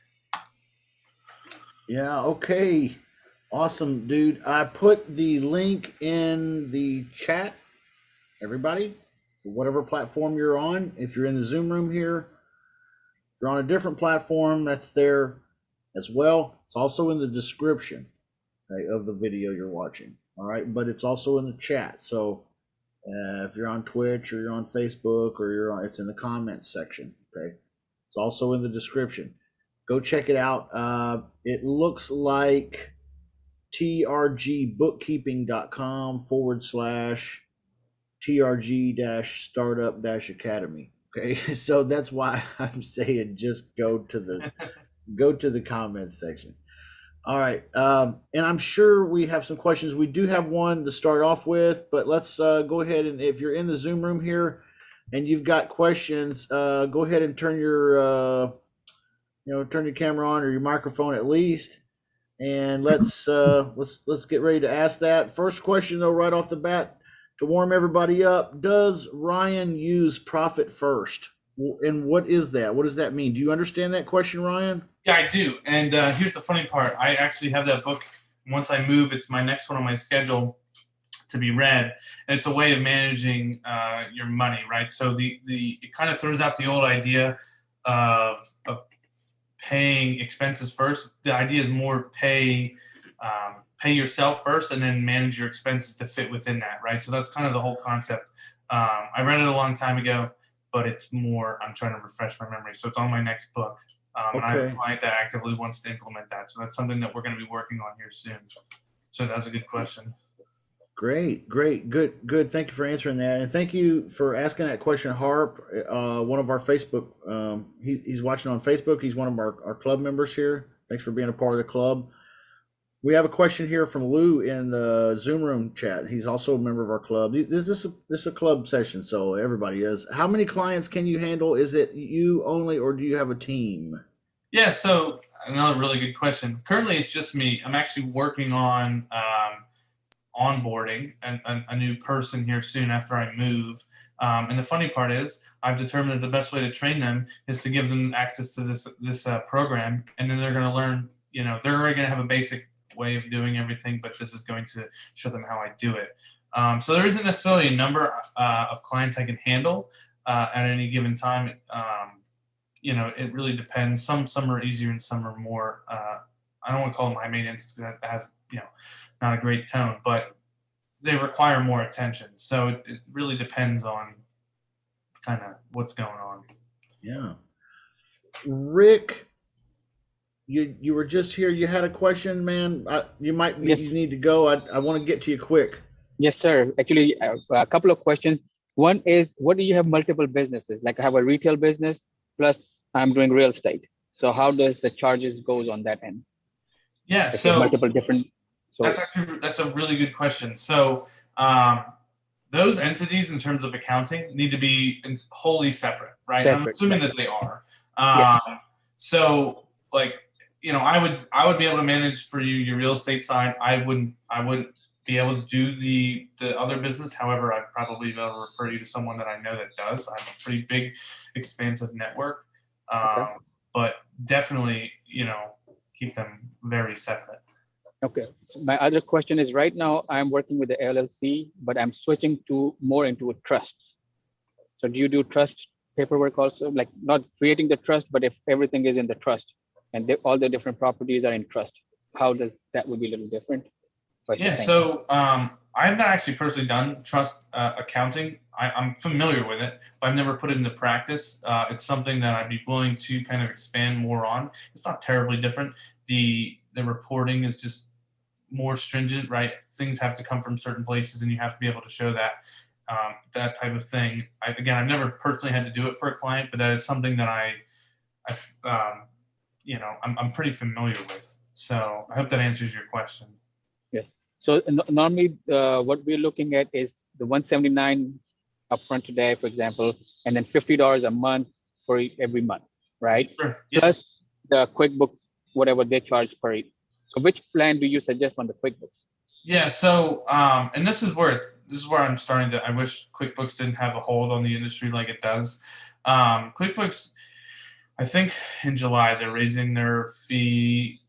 Speaker 1: Yeah, okay. Awesome, dude. I put the link in the chat, everybody, for whatever platform you're on. If you're in the Zoom room here, you're on a different platform, that's there as well. It's also in the description, okay, of the video you're watching. All right, but it's also in the chat. So if you're on Twitch or you're on Facebook or you're on, it's in the comments section. Okay, it's also in the description. Go check it out. It looks like trgbookkeeping.com/trg-startup-academy. Okay, so that's why I'm saying just go to the comments section. All right, and I'm sure we have some questions. We do have one to start off with, but let's go ahead and if you're in the Zoom room here and you've got questions, go ahead and turn your turn your camera on or your microphone at least, and let's get ready to ask that first question though right off the bat to warm everybody up. Does Ryan use profit first? And what is that? What does that mean? Do you understand that question, Ryan?
Speaker 2: Yeah, I do. And here's the funny part. I actually have that book. Once I move, it's my next one on my schedule to be read. And it's a way of managing your money, right? So it kind of throws out the old idea of paying expenses first. The idea is more pay yourself first and then manage your expenses to fit within that, right? So that's kind of the whole concept. I read it a long time ago, but it's more, I'm trying to refresh my memory. So it's on my next book. And I have a client that actively wants to implement that. So that's something that we're going to be working on here soon. So that's a good question.
Speaker 1: Great, good. Thank you for answering that, and thank you for asking that question, Harp. One of our Facebook, he's watching on Facebook. He's one of our club members here. Thanks for being a part of the club. We have a question here from Lou in the Zoom room chat. He's also a member of our club. This is a club session, so everybody is. How many clients can you handle? Is it you only, or do you have a team?
Speaker 2: Yeah, so another really good question. Currently, it's just me. I'm actually working on onboarding a new person here soon after I move. And the funny part is, I've determined that the best way to train them is to give them access to this program, and then they're going to learn. They're already going to have a basic way of doing everything, but this is going to show them how I do it. So there isn't necessarily a number of clients I can handle at any given time. It really depends. Some are easier and some are more. I don't want to call them high maintenance because that has not a great tone, but they require more attention. So it really depends on kind of what's going on.
Speaker 1: Yeah, Rick, you were just here. You had a question, man. You need to go. I want to get to you quick.
Speaker 3: Yes, sir. Actually, a couple of questions. One is, what do you have multiple businesses? Like I have a retail business, plus I'm doing real estate. So how does the charges goes on that end?
Speaker 2: Yeah,
Speaker 3: like
Speaker 2: so
Speaker 3: multiple different. So
Speaker 2: that's a really good question. So those entities, in terms of accounting, need to be wholly separate, right? And I'm assuming that they are.
Speaker 3: Yes.
Speaker 2: So, like, I would be able to manage for you your real estate side. I wouldn't be able to do the other business. However, I'd probably be able to refer you to someone that I know that does. I have a pretty big, expansive network, but definitely, keep them very separate.
Speaker 3: Okay. So my other question is, right now I'm working with the LLC, but I'm switching to more into a trust. So do you do trust paperwork also? Like not creating the trust, but if everything is in the trust and all the different properties are in trust, how does that would be a little different?
Speaker 2: Yeah, so I've not actually personally done trust accounting. I'm familiar with it, but I've never put it into practice. It's something that I'd be willing to kind of expand more on. It's not terribly different. The reporting is just more stringent, right? Things have to come from certain places, and you have to be able to show that that type of thing. I've never personally had to do it for a client, but that is something that I'm pretty familiar with. So I hope that answers your question.
Speaker 3: Yes. So normally what we're looking at is the $179 upfront today, for example, and then $50 a month for every month, right?
Speaker 2: Sure. Yep.
Speaker 3: Plus the QuickBooks, whatever they charge per. So which plan do you suggest on the QuickBooks?
Speaker 2: Yeah. So and this is where I'm starting to. I wish QuickBooks didn't have a hold on the industry like it does. QuickBooks, I think in July they're raising their fee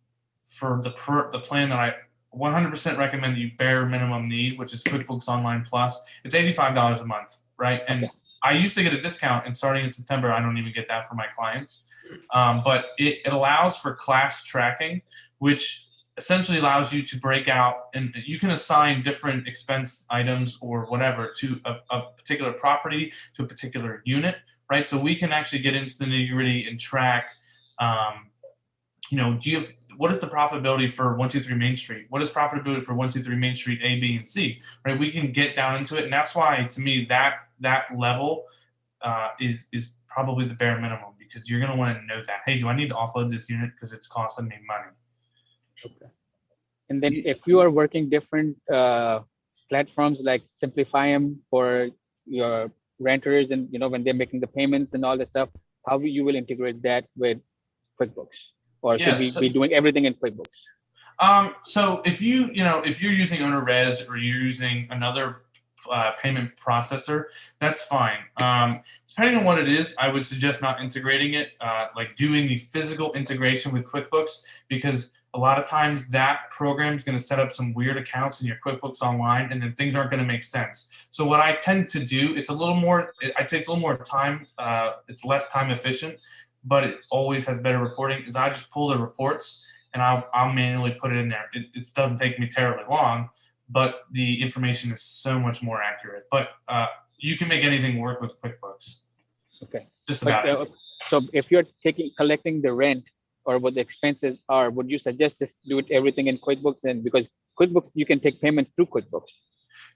Speaker 2: for the plan that I 100% recommend you bare minimum need, which is QuickBooks Online Plus. It's $85 a month, right? And I used to get a discount, and starting in September, I don't even get that for my clients. But it allows for class tracking, which essentially allows you to break out, and you can assign different expense items or whatever to a particular property, to a particular unit, right? So we can actually get into the nitty gritty and track, what is the profitability for 123 Main Street? What is profitability for 123 Main Street A, B, and C? Right? We can get down into it, and that's why, to me, that level is probably the bare minimum, because you're going to want to know that. Hey, do I need to offload this unit because it's costing me money?
Speaker 3: Okay. And then if you are working different platforms like Simplify for your renters, and when they're making the payments and all that stuff, how you will integrate that with QuickBooks, or should we be doing everything in QuickBooks?
Speaker 2: So if if you're using OwnerRez or you're using another payment processor, that's fine. Depending on what it is, I would suggest not integrating it, like doing the physical integration with QuickBooks, because a lot of times that program is going to set up some weird accounts in your QuickBooks Online, and then things aren't going to make sense. So what I tend to do, I'd say it's a little more time, it's less time efficient, but it always has better reporting, is I just pull the reports and I'll manually put it in there. It doesn't take me terribly long, but the information is so much more accurate. But you can make anything work with QuickBooks.
Speaker 3: Okay.
Speaker 2: Just about it.
Speaker 3: So if you're collecting the rent or what the expenses are, would you suggest just do everything in QuickBooks? And because QuickBooks, you can take payments through QuickBooks.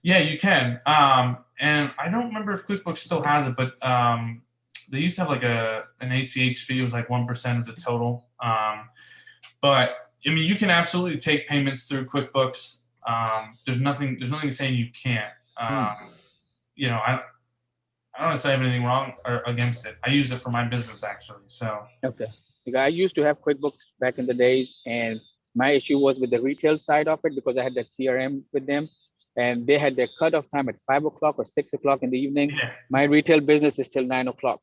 Speaker 2: Yeah, you can. And I don't remember if QuickBooks still has it, but they used to have like an ACH fee. It was like 1% of the total. But I mean, you can absolutely take payments through QuickBooks. There's nothing saying you can't. I don't want to say anything wrong or against it. I use it for my business, actually. So
Speaker 3: okay, because I used to have QuickBooks back in the days, and my issue was with the retail side of it, because I had that CRM with them, and they had their cutoff time at 5 o'clock or 6 o'clock in the evening.
Speaker 2: yeah.
Speaker 3: My retail business is till 9 o'clock.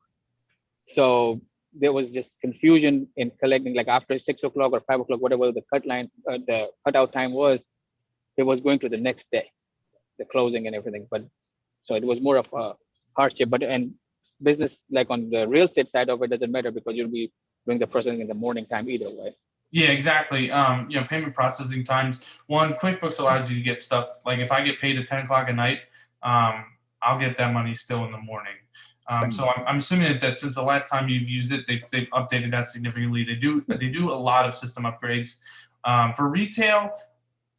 Speaker 3: So there was just confusion in collecting, like after 6 o'clock or 5 o'clock, whatever the the cutout time was, it was going to the next day, the closing and everything. But so it was more of a hardship. But and business, like on the real estate side of it, doesn't matter, because you'll be doing the processing in the morning time either way.
Speaker 2: Yeah, exactly. Payment processing times. One, QuickBooks allows you to get stuff, like if I get paid at 10 o'clock at night, I'll get that money still in the morning. So I'm assuming that since the last time you've used it, they've updated that significantly. They do a lot of system upgrades. For retail,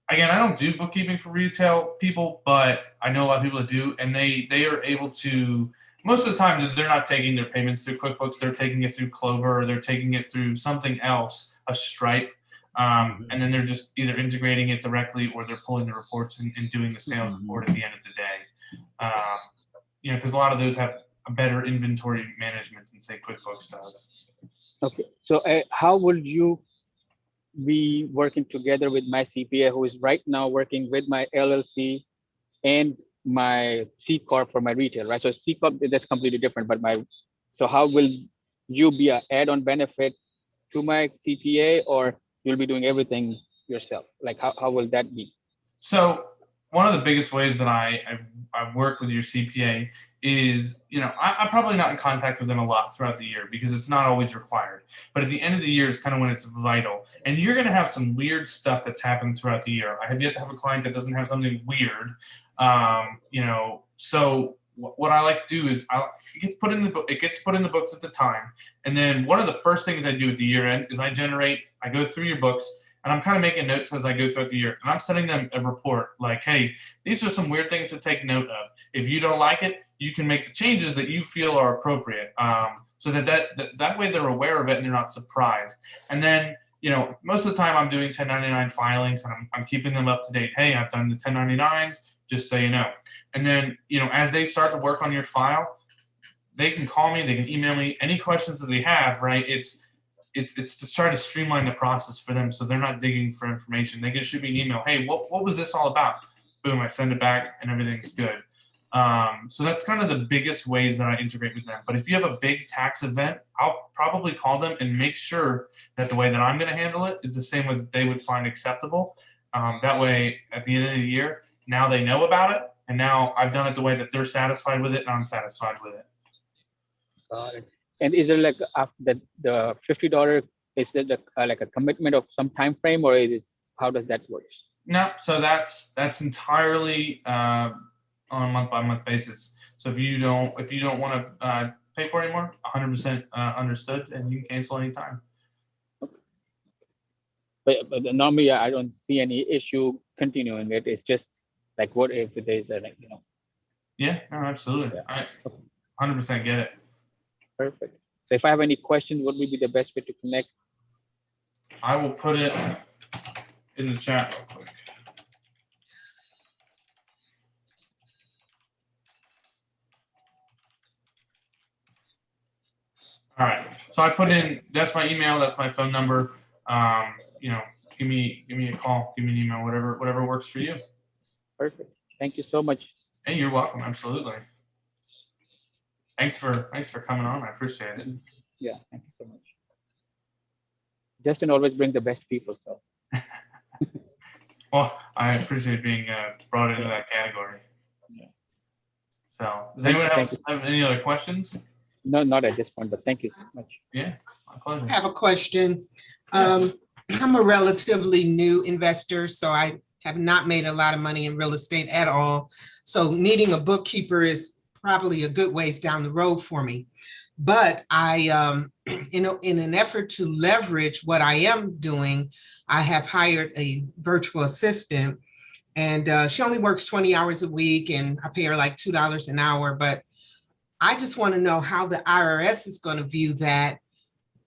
Speaker 2: again, I don't do bookkeeping for retail people, but I know a lot of people that do, and they are able to. Most of the time, they're not taking their payments through QuickBooks. They're taking it through Clover, or they're taking it through something else, a Stripe, and then they're just either integrating it directly, or they're pulling the reports and doing the sales report at the end of the day. Because a lot of those have a better inventory management than, say, QuickBooks does.
Speaker 3: Okay, so how would you be working together with my CPA, who is right now working with my LLC and my C Corp for my retail, right? So C Corp, that's completely different, but so how will you be an add-on benefit to my CPA, or you'll be doing everything yourself? Like how will that be?
Speaker 2: So one of the biggest ways that I work with your CPA is, I'm probably not in contact with them a lot throughout the year because it's not always required. But at the end of the year is kind of when it's vital. And you're going to have some weird stuff that's happened throughout the year. I have yet to have a client that doesn't have something weird. So what I like to do is it gets put in the books at the time. And then one of the first things I do at the year end is I go through your books, and I'm kind of making notes as I go throughout the year. And I'm sending them a report like, hey, these are some weird things to take note of. If you don't like it, you can make the changes that you feel are appropriate. So that way they're aware of it and they're not surprised. And then, most of the time I'm doing 1099 filings, and I'm keeping them up to date. Hey, I've done the 1099s, just so you know. And then, as they start to work on your file, they can call me, they can email me any questions that they have, right? It's to try to streamline the process for them, so they're not digging for information. They can shoot me an email. Hey, what was this all about? Boom, I send it back, and everything's good. So that's kind of the biggest ways that I integrate with them. But if you have a big tax event, I'll probably call them and make sure that the way that I'm going to handle it is the same way that they would find acceptable. That way, at the end of the year, now they know about it, and now I've done it the way that they're satisfied with it, and I'm satisfied with it.
Speaker 3: Got it. And is there like after the $50, is it like a commitment of some time frame, or is it, how does that work?
Speaker 2: No, so that's entirely on a month by month basis. So if you don't want to pay for it anymore, 100% understood, and you can cancel anytime.
Speaker 3: But normally I don't see any issue continuing it. It's just like, what if there's a, like,
Speaker 2: Yeah, no, absolutely.
Speaker 3: Yeah.
Speaker 2: I 100% get it.
Speaker 3: Perfect. So if I have any questions, what would be the best way to connect?
Speaker 2: I will put it in the chat real quick. All right. So I put in, that's my email, that's my phone number. You know, give me a call, give me an email, whatever works for you.
Speaker 3: Perfect. Thank you so much.
Speaker 2: Hey, you're welcome. Absolutely. Thanks for coming on. I appreciate it.
Speaker 3: Yeah, thank you so much. Justin always brings the best people, so.
Speaker 2: Well, I appreciate being brought into that category.
Speaker 3: Yeah.
Speaker 2: So, does anyone else have any other questions?
Speaker 3: No, not at this point, but thank you so much.
Speaker 2: Yeah, my pleasure.
Speaker 4: I have a question.
Speaker 2: Yeah.
Speaker 4: I'm a relatively new investor, so I have not made a lot of money in real estate at all. So needing a bookkeeper is probably a good ways down the road for me. But I, in an effort to leverage what I am doing, I have hired a virtual assistant, and she only works 20 hours a week, and I pay her like $2 an hour. But I just want to know how the IRS is going to view that.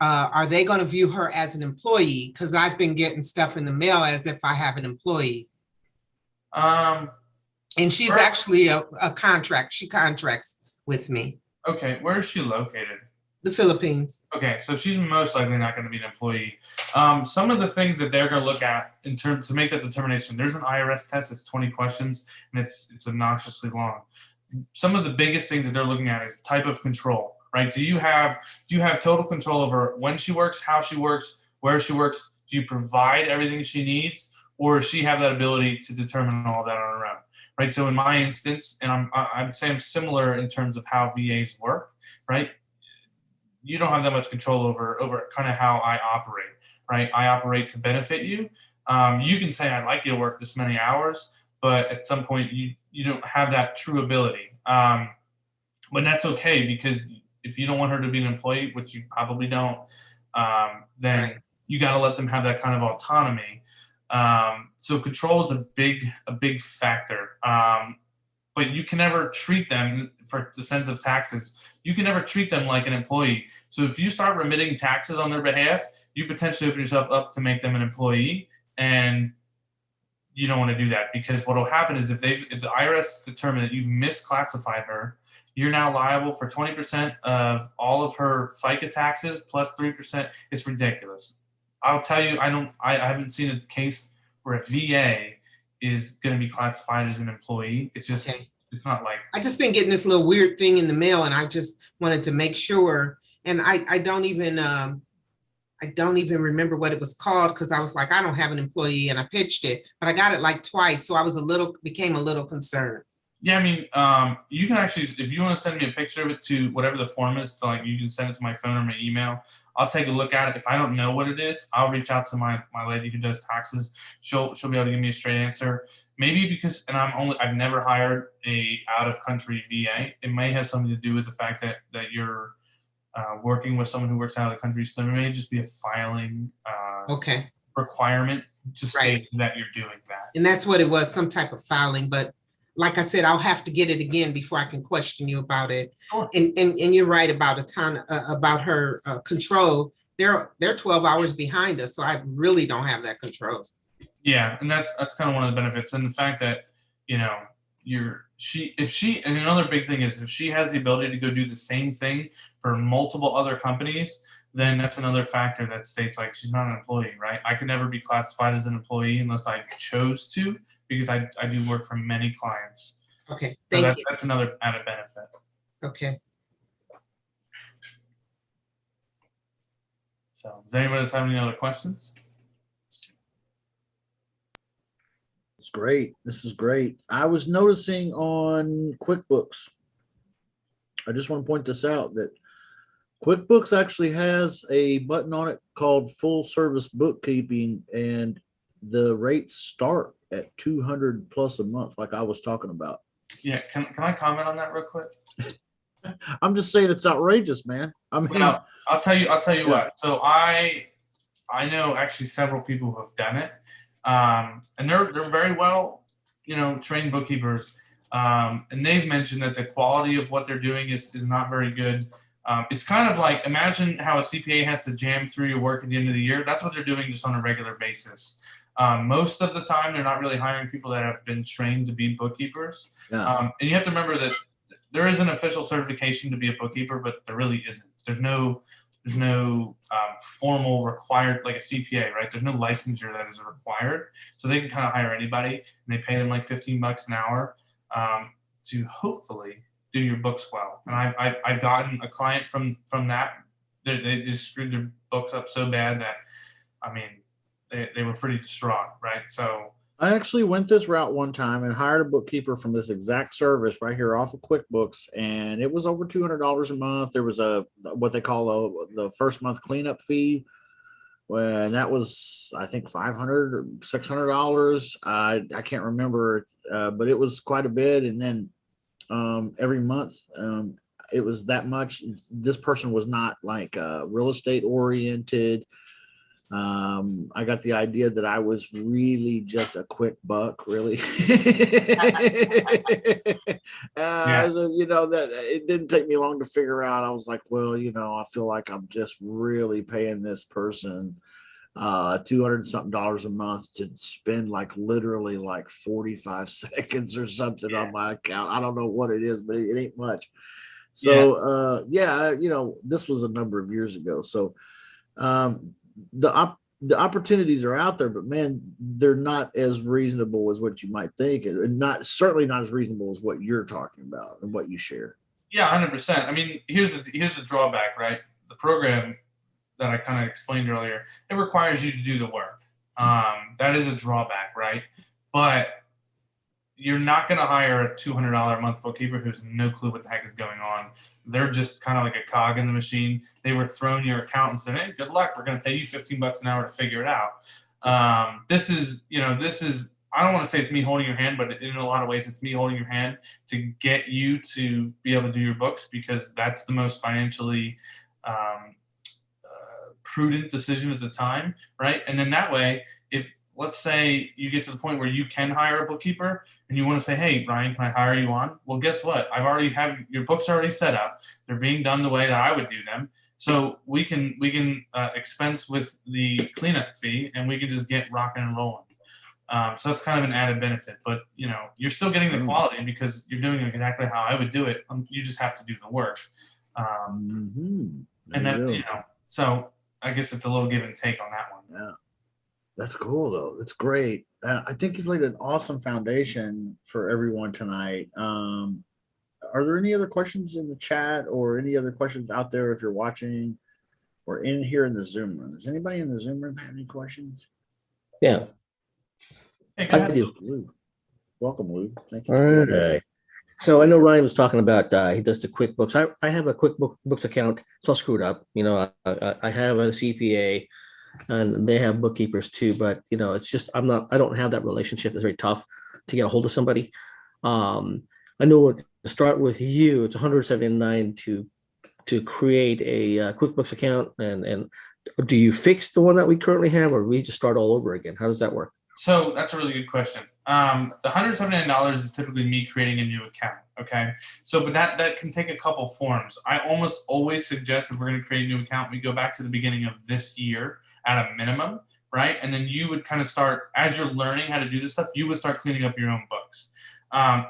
Speaker 4: Are they going to view her as an employee? Because I've been getting stuff in the mail as if I have an employee. And she's actually a contract. She contracts with me.
Speaker 2: Okay, where is she located?
Speaker 4: The Philippines.
Speaker 2: Okay, so she's most likely not going to be an employee. Some of the things that they're going to look at in terms to make that determination, there's an IRS test. It's 20 questions, and it's obnoxiously long. Some of the biggest things that they're looking at is type of control, right? Do you have total control over when she works, how she works, where she works? Do you provide everything she needs, or does she have that ability to determine all that on her own, right? So in my instance, and I would say I'm similar in terms of how VAs work, right? You don't have that much control over kind of how I operate, right? I operate to benefit you. You can say I'd like you to work this many hours, but at some point you don't have that true ability. But that's okay, because if you don't want her to be an employee, which you probably don't, then
Speaker 4: Right.
Speaker 2: you got to let them have that kind of autonomy. So control is a big factor. But you can never treat them, for the sense of taxes, you can never treat them like an employee. So if you start remitting taxes on their behalf, you potentially open yourself up to make them an employee, and you don't want to do that, because what will happen is if the IRS determine that you've misclassified her, you're now liable for 20% of all of her FICA taxes plus 3%. It's ridiculous. I'll tell you, I haven't seen a case where a VA is going to be classified as an employee. It's just,
Speaker 4: Okay.
Speaker 2: It's not like.
Speaker 4: I just been getting this little weird thing in the mail, and I just wanted to make sure. And I don't even remember what it was called, because I was like, I don't have an employee, and I pitched it, but I got it like twice, so I was became a little concerned.
Speaker 2: Yeah, I mean, you can actually, if you want to send me a picture of it to whatever the form is, like you can send it to my phone or my email. I'll take a look at it. If I don't know what it is, I'll reach out to my lady who does taxes. She'll be able to give me a straight answer. Maybe because, and I've never hired a out of country VA. It may have something to do with the fact that you're working with someone who works out of the country. So there may just be a filing
Speaker 4: Okay.
Speaker 2: requirement to
Speaker 4: Right.
Speaker 2: state that you're doing that.
Speaker 4: And that's what it was, some type of filing. But like I said, I'll have to get it again before I can question you about it.
Speaker 2: Sure.
Speaker 4: And you're right about about her control. They're 12 hours behind us, so I really don't have that control.
Speaker 2: Yeah, and that's kind of one of the benefits, and the fact that and another big thing is if she has the ability to go do the same thing for multiple other companies, then that's another factor that states like she's not an employee, right? I could never be classified as an employee unless I chose to, because I do work for many clients.
Speaker 4: Okay,
Speaker 2: So
Speaker 4: thank you.
Speaker 2: that's another added benefit.
Speaker 4: Okay.
Speaker 2: So does anyone else have any other questions?
Speaker 1: It's great. This is great. I was noticing on QuickBooks, I just want to point this out, that QuickBooks actually has a button on it called full service bookkeeping, and the rates start at 200 plus a month, like I was talking about.
Speaker 2: Yeah, can I comment on that real quick?
Speaker 1: I'm just saying it's outrageous, man. I mean,
Speaker 2: Well, I'll tell you
Speaker 1: Yeah.
Speaker 2: what. So I know actually several people who have done it, and they're very well, trained bookkeepers, and they've mentioned that the quality of what they're doing is not very good. It's kind of like, imagine how a CPA has to jam through your work at the end of the year. That's what they're doing just on a regular basis. Most of the time, they're not really hiring people that have been trained to be bookkeepers.
Speaker 1: yeah.
Speaker 2: And you have to remember that there is an official certification to be a bookkeeper, but there really isn't. There's no formal required, like a CPA, right? There's no licensure that is required, so they can kind of hire anybody, and they pay them like $15 an hour to hopefully do your books well. And I've gotten a client from that. They just screwed their books up so bad that, I mean, they were pretty distraught, right? So
Speaker 1: I actually went this route one time and hired a bookkeeper from this exact service right here off of QuickBooks, and it was over $200 a month. There was a what they call the first month cleanup fee, and that was, I think, $500 or $600. I can't remember, but it was quite a bit. And then every month, it was that much. This person was not like real estate oriented. I got the idea that I was really just a quick buck, really.
Speaker 2: Yeah.
Speaker 1: So, that it didn't take me long to figure out. I was like, well, I feel like I'm just really paying this person 200 something dollars a month to spend like literally like 45 seconds or something on my account. I don't know what it is, but it ain't much. So this was a number of years ago. So the opportunities are out there, but man, they're not as reasonable as what you might think, and certainly not as reasonable as what you're talking about and what you share.
Speaker 2: yeah, 100%. I mean, here's the drawback, right? The program that I kind of explained earlier, it requires you to do the work. That is a drawback, right? But you're not going to hire a $200 a month bookkeeper who's no clue what the heck is going on. They're just kind of like a cog in the machine. They were throwing your accountant saying, "Hey, good luck. We're going to pay you $15 an hour to figure it out." This is, I don't want to say it's me holding your hand, but in a lot of ways, it's me holding your hand to get you to be able to do your books, because that's the most financially prudent decision at the time, right? And then that way, if let's say you get to the point where you can hire a bookkeeper and you want to say, "Hey, Ryan, can I hire you on?" Well, guess what? I've already have your books already set up. They're being done the way that I would do them. So we can expense with the cleanup fee, and we can just get rocking and rolling. So it's kind of an added benefit, but you're still getting the quality because you're doing it exactly how I would do it. You just have to do the work. And that, so I guess it's a little give and take on that one.
Speaker 1: Yeah. That's cool though. That's great. I think you've laid an awesome foundation for everyone tonight. Are there any other questions in the chat or any other questions out there if you're watching or in here in the Zoom room? Does anybody in the Zoom room have any questions?
Speaker 5: Yeah,
Speaker 2: Hey, go
Speaker 5: I
Speaker 2: ahead.
Speaker 5: do.
Speaker 1: Lou. Welcome, Lou. Thank you.
Speaker 5: All
Speaker 1: for being here.
Speaker 5: right. So I know Ryan was talking about he does the QuickBooks. I have a QuickBooks account. It's all screwed up. I have a CPA, and they have bookkeepers too. But it's just I don't have that relationship. It's very tough to get a hold of somebody. I know to start with you, it's $179 to create a QuickBooks account. And do you fix the one that we currently have, or we just start all over again? How does that work?
Speaker 2: So that's a really good question. The $179 is typically me creating a new account. Okay. So, but that can take a couple forms. I almost always suggest if we're going to create a new account, we go back to the beginning of this year at a minimum, right? And then you would kind of start, as you're learning how to do this stuff, you would start cleaning up your own books. I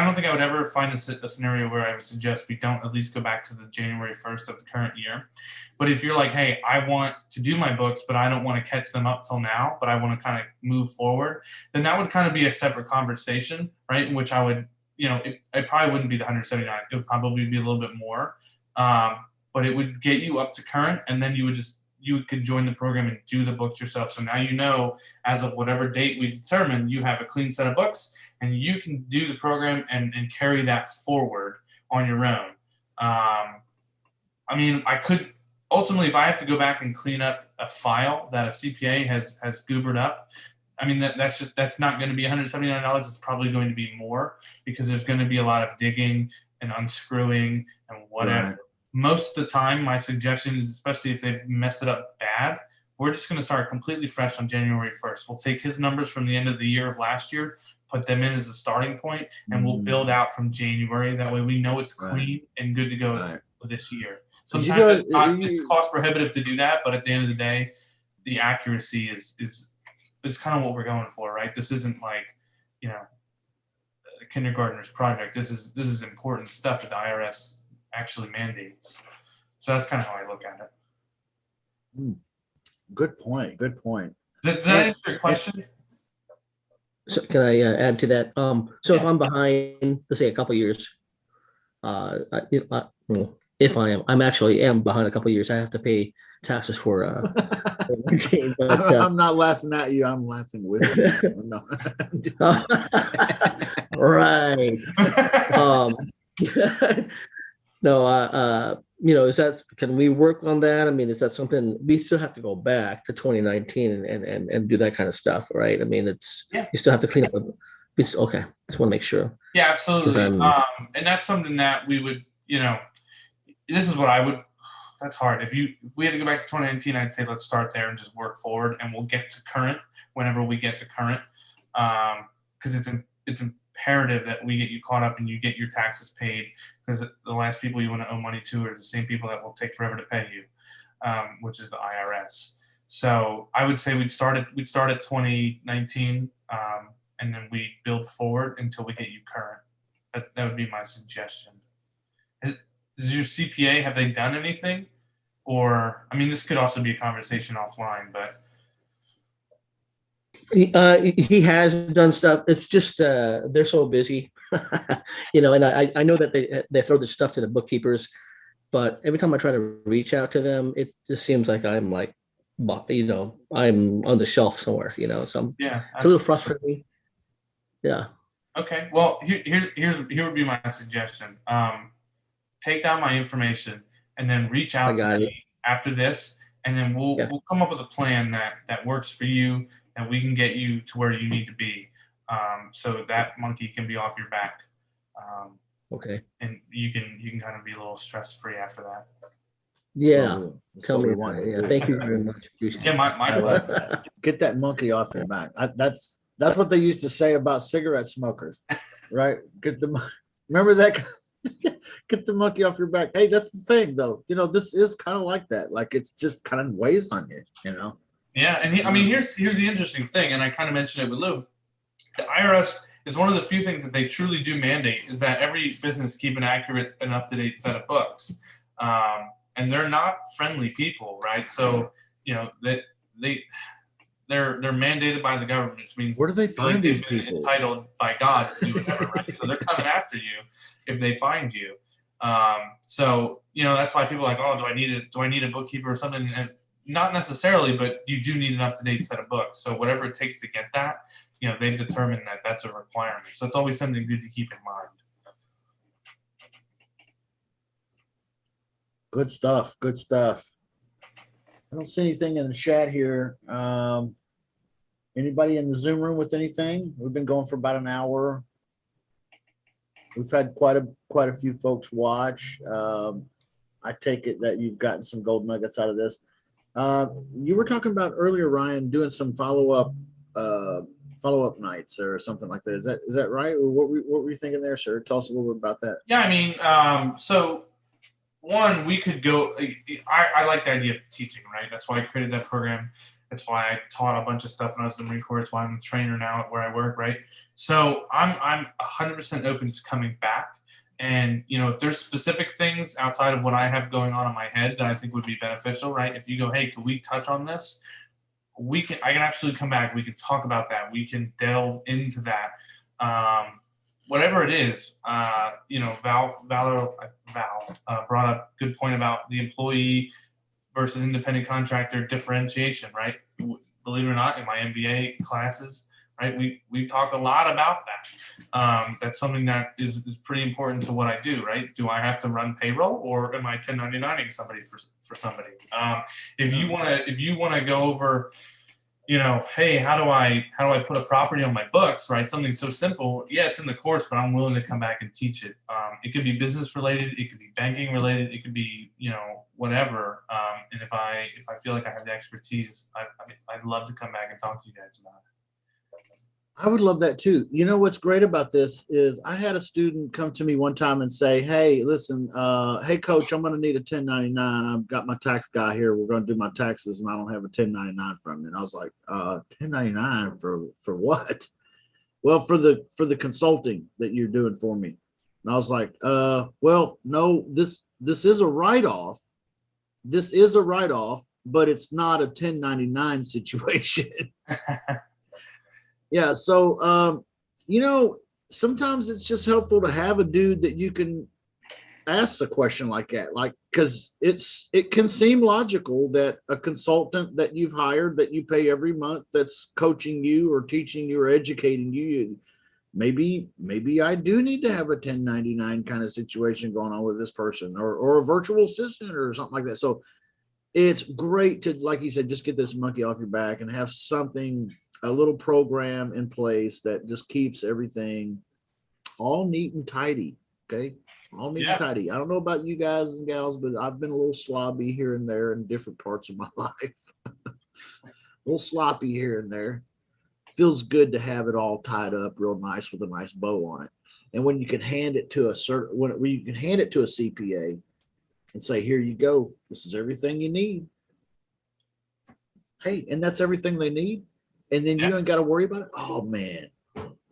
Speaker 2: don't think I would ever find a scenario where I would suggest we don't at least go back to the January 1st of the current year. But if you're like, "Hey, I want to do my books, but I don't want to catch them up till now, but I want to kind of move forward," then that would kind of be a separate conversation, right? In which I would, it probably wouldn't be the $179. It would probably be a little bit more, but it would get you up to current, and then you could join the program and do the books yourself. So now as of whatever date we determine, you have a clean set of books, and you can do the program and carry that forward on your own. I mean, I could ultimately, if I have to go back and clean up a file that a CPA has goobered up, I mean, that's not going to be $179. It's probably going to be more because there's going to be a lot of digging and unscrewing and whatever.
Speaker 1: Right.
Speaker 2: Most of the time, my suggestion is, especially if they've messed it up bad, we're just going to start completely fresh on January 1st. We'll take his numbers from the end of the year of last year, put them in as a starting point, and we'll build out from January. That way we know it's clean and good to go this year. Sometimes it's cost prohibitive to do that, but at the end of the day, the accuracy is kind of what we're going for, right? This isn't like, you know, a kindergartner's project. This is important stuff that the IRS actually mandates. So that's kind of how I look at it.
Speaker 1: Good point. Good point.
Speaker 2: Did that answer your question?
Speaker 5: So can I add to that? So if I'm behind, let's say a couple years, if I'm actually behind a couple years, I have to pay taxes for 19, but,
Speaker 1: I'm not laughing at you. I'm laughing with you. No.
Speaker 5: Right. No, you know, can we work on that? I mean, is that something we still have to go back to 2019 and do that kind of stuff, right? I mean, you still have to clean up. Okay, just want to make sure.
Speaker 2: Yeah, absolutely. And that's something that we would, you know, this is what I would. That's hard. If we had to go back to 2019, I'd say let's start there and just work forward, and we'll get to current whenever we get to current, because it's imperative that we get you caught up and you get your taxes paid, because the last people you want to owe money to are the same people that will take forever to pay you, which is the IRS. So I would say we'd start at 2019, and then we build forward until we get you current. That would be my suggestion. Is your CPA, have they done anything? Or, I mean, this could also be a conversation offline, but.
Speaker 5: He has done stuff. It's just they're so busy, you know, and I know that they throw this stuff to the bookkeepers, but every time I try to reach out to them, it just seems like I'm like, you know, I'm on the shelf somewhere, you know, so it's a little frustrating. Yeah.
Speaker 2: Okay. Well, here would be my suggestion. Take down my information and then reach out to me after this, and then we'll come up with a plan that works for you, and we can get you to where you need to be, so that monkey can be off your back.
Speaker 5: Okay.
Speaker 2: And you can kind of be a little stress free after that.
Speaker 5: Yeah.
Speaker 1: Tell me
Speaker 5: about it. Yeah. Thank you very much.
Speaker 2: Yeah, my
Speaker 1: like that. Get that monkey off your back. That's what they used to say about cigarette smokers, right? Remember that. Get the monkey off your back. Hey, that's the thing, though. You know, this is kind of like that. Like, it's just kind of weighs on you. You know.
Speaker 2: Yeah, and I mean, here's the interesting thing, and I kind of mentioned it with Lou. The IRS is one of the few things that they truly do mandate is that every business keep an accurate and up-to-date set of books, and they're not friendly people, right? So, you know, they're mandated by the government, which means
Speaker 1: where do they find these people?
Speaker 2: Entitled by God to do whatever, right? So they're coming after you if they find you. So, you know, that's why people are like, oh, do I need a bookkeeper or something? And not necessarily, but you do need an up-to-date set of books. So whatever it takes to get that, you know, they've determined that that's a requirement. So it's always something good to keep in mind.
Speaker 1: Good stuff. Good stuff. I don't see anything in the chat here. Anybody in the Zoom room with anything? We've been going for about an hour. We've had quite a few folks watch. I take it that you've gotten some gold nuggets out of this. You were talking about earlier, Ryan, doing some follow-up nights or something like that. Is that right? Or what were you thinking there, sir? Tell us a little bit about that.
Speaker 2: Yeah, I mean, so one, we could go. I like the idea of teaching, right? That's why I created that program. That's why I taught a bunch of stuff when I was in the Marine Corps. That's why I'm a trainer now at where I work, right? So I'm 100% open to coming back. And, you know, if there's specific things outside of what I have going on in my head that I think would be beneficial, right? If you go, hey, can we touch on this? I can absolutely come back. We can talk about that. We can delve into that. Whatever it is, you know, Val brought up a good point about the employee versus independent contractor differentiation, right? Believe it or not, in my MBA classes, right? We talk a lot about that. That's something that is pretty important to what I do, right? Do I have to run payroll, or am I 1099ing somebody for somebody? If you want to go over, hey, how do I put a property on my books, right? Something so simple. Yeah, it's in the course, but I'm willing to come back and teach it. It could be business related, it could be banking related, it could be, whatever. And if I feel like I have the expertise, I'd love to come back and talk to you guys about it.
Speaker 1: I would love that too. You know what's great about this is I had a student come to me one time and say, "Hey, listen, hey coach, I'm going to need a 1099. I've got my tax guy here. We're going to do my taxes, and I don't have a 1099 from you." And I was like, 1099 for what?" "Well, for the consulting that you're doing for me." And I was like, "Well, no, this is a write-off. This is a write-off, but it's not a 1099 situation." Yeah. So, sometimes it's just helpful to have a dude that you can ask a question like that, because it can seem logical that a consultant that you've hired that you pay every month, that's coaching you or teaching you or educating you, maybe I do need to have a 1099 kind of situation going on with this person, or a virtual assistant or something like that. So it's great to, like you said, just get this monkey off your back and have something, a little program in place that just keeps everything all neat and tidy. Okay. All neat and tidy. I don't know about you guys and gals, but I've been a little sloppy here and there in different parts of my life. A little sloppy here and there. Feels good to have it all tied up real nice with a nice bow on it. And when you can hand it to when you can hand it to a CPA and say, "Here you go. This is everything you need." Hey, and that's everything they need. And then you ain't got to worry about it. Oh man,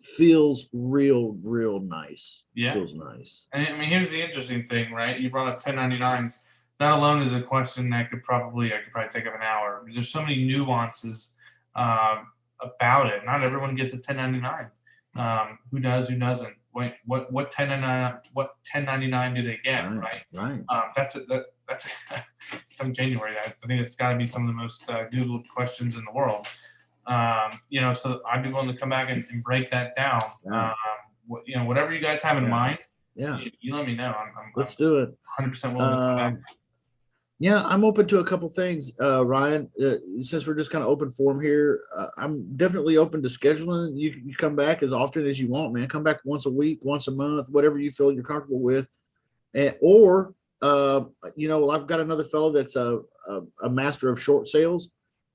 Speaker 1: feels real nice.
Speaker 2: Yeah.
Speaker 1: Feels nice.
Speaker 2: And I mean, here's the interesting thing, right? You brought up 1099s. That alone is a question that I could probably take up an hour. There's so many nuances about it. Not everyone gets a 1099. Who does? Who doesn't? Wait, what 1099 do they get? Right. That's come January. I think it's got to be some of the most Googled questions in the world. So I'd be willing to come back and break that down.
Speaker 1: Yeah.
Speaker 2: Whatever you guys have in mind,
Speaker 1: Yeah,
Speaker 2: you let me know.
Speaker 1: let's do it.
Speaker 2: 100% willing to come back.
Speaker 1: Yeah, I'm open to a couple things, Ryan. Since we're just kind of open forum here, I'm definitely open to scheduling. You come back as often as you want, man. Come back once a week, once a month, whatever you feel you're comfortable with. Or I've got another fellow that's a master of short sales,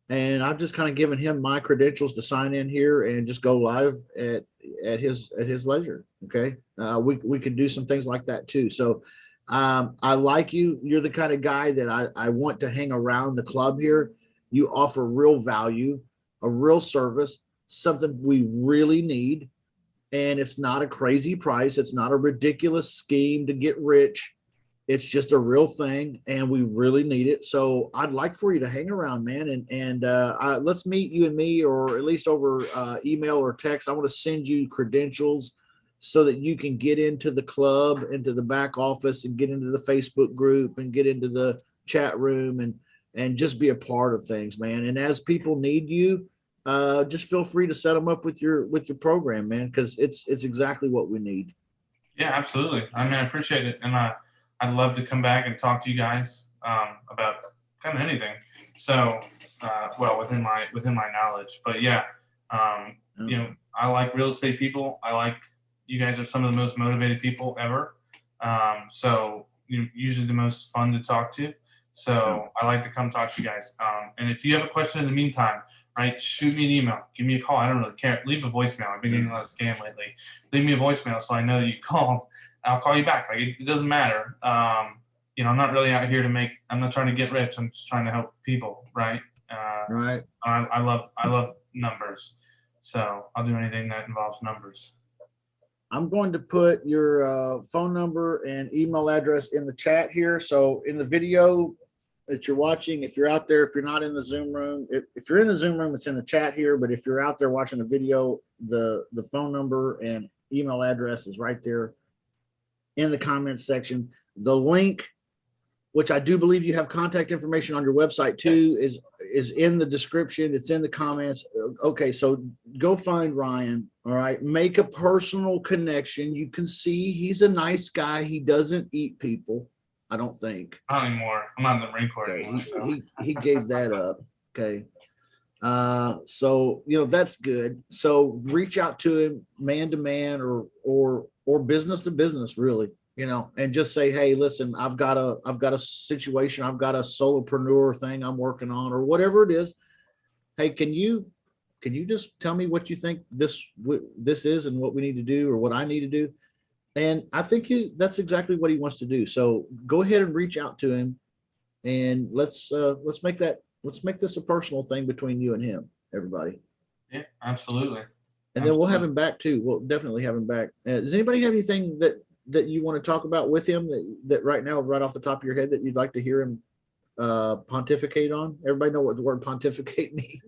Speaker 1: and I've just kind of given him my credentials to sign in here and just go live at his leisure. Okay, we could do some things like that too. So. I like you. You're the kind of guy that I want to hang around the club here. You offer real value, a real service, something we really need. And it's not a crazy price. It's not a ridiculous scheme to get rich. It's just a real thing, and we really need it. So I'd like for you to hang around, man. And let's meet, you and me, or at least over email or text. I want to send you credentials so that you can get into the club, into the back office, and get into the Facebook group and get into the chat room and just be a part of things, man. And as people need you, just feel free to set them up with your program, man, because it's exactly what we need.
Speaker 2: Yeah, absolutely. I mean, I appreciate it. And I'd love to come back and talk to you guys about kind of anything. So, within my knowledge, but yeah, I like real estate people. You guys are some of the most motivated people ever. So you're usually the most fun to talk to. So I like to come talk to you guys. And if you have a question in the meantime, right, shoot me an email, give me a call. I don't really care. Leave a voicemail. I've been getting a lot of scam lately. Leave me a voicemail so I know that you called. I'll call you back. Like it doesn't matter. I'm not really out here I'm not trying to get rich. I'm just trying to help people. Right.
Speaker 1: Right.
Speaker 2: I love numbers. So I'll do anything that involves numbers.
Speaker 1: I'm going to put your phone number and email address in the chat here. So in the video that you're watching, if you're out there, if you're not in the Zoom room, if you're in the Zoom room, it's in the chat here. But if you're out there watching the video, the phone number and email address is right there in the comments section. The link, which I do believe you have contact information on your website too, is in the description. It's in the comments. Okay, so go find Ryan. All right, make a personal connection. You can see he's a nice guy. He doesn't eat people, I don't think.
Speaker 2: Not anymore. I'm not in the Marine Corps
Speaker 1: Okay,
Speaker 2: anymore. So.
Speaker 1: he gave that up. Okay. So that's good. So reach out to him man to man or business to business, really, and just say, hey, listen, I've got a situation, I've got a solopreneur thing I'm working on, or whatever it is. Hey, can you just tell me what you think this is and what we need to do or what I need to do? And I think that's exactly what he wants to do. So go ahead and reach out to him, and let's make this a personal thing between you and him, everybody.
Speaker 2: Yeah, absolutely.
Speaker 1: And then we'll have him back too. We'll definitely have him back. Does anybody have anything that you want to talk about with him that right now, right off the top of your head, that you'd like to hear him pontificate on? Everybody know what the word pontificate means?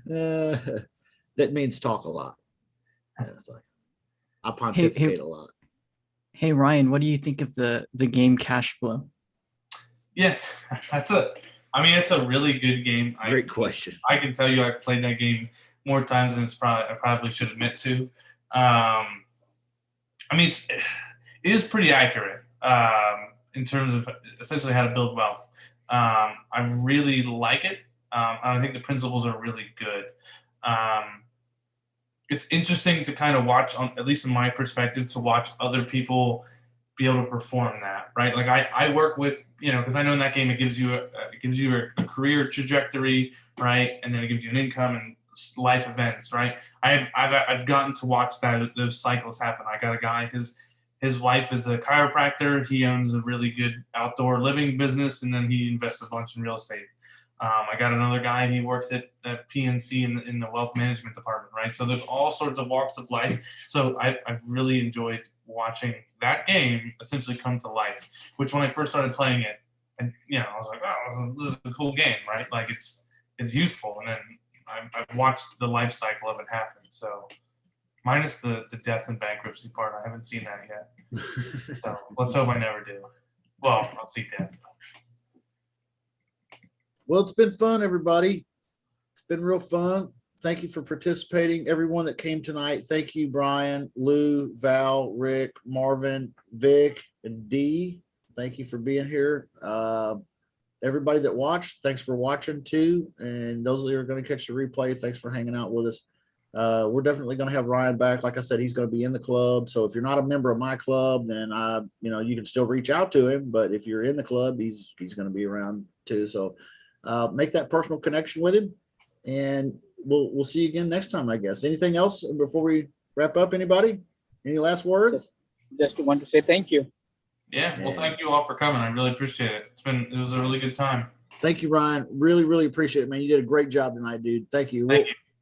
Speaker 1: That means talk a lot. It's like, I pontificate a lot.
Speaker 6: Hey Ryan, what do you think of the game Cash Flow?
Speaker 2: Yes, it's a really good game.
Speaker 1: Great question.
Speaker 2: I can tell you I've played that game more times than I probably should admit to. It is pretty accurate in terms of essentially how to build wealth. I really like it. And I think the principles are really good. It's interesting to kind of watch, at least in my perspective, to watch other people be able to perform that, right? Like I work with, because I know in that game it gives you a career trajectory, right? And then it gives you an income and life events, right? I've gotten to watch those cycles happen. I got a guy, his wife is a chiropractor. He owns a really good outdoor living business, and then he invests a bunch in real estate. I got another guy, he works at PNC in the wealth management department, right? So there's all sorts of walks of life. So I've really enjoyed watching that game essentially come to life, which when I first started playing it, and I was like, oh, this is a cool game, right? Like it's useful. And then I've watched the life cycle of it happen. So minus the death and bankruptcy part, I haven't seen that yet. So let's hope I never do. Well, I'll see death.
Speaker 1: Well, it's been fun, everybody. It's been real fun. Thank you for participating. Everyone that came tonight. Thank you, Brian, Lou, Val, Rick, Marvin, Vic, and Dee. Thank you for being here. Everybody that watched, thanks for watching too. And those that are going to catch the replay, thanks for hanging out with us. We're definitely going to have Ryan back. Like I said, he's going to be in the club. So if you're not a member of my club, then you can still reach out to him. But if you're in the club, he's going to be around too. So make that personal connection with him, and we'll see you again next time, I guess. Anything else before we wrap up? Anybody? Any last words?
Speaker 3: Just want to say thank you.
Speaker 2: Yeah, well, thank you all for coming. I really appreciate it. It was a really good time.
Speaker 1: Thank you, Ryan. Really, really appreciate it, man. You did a great job tonight, dude. Thank you.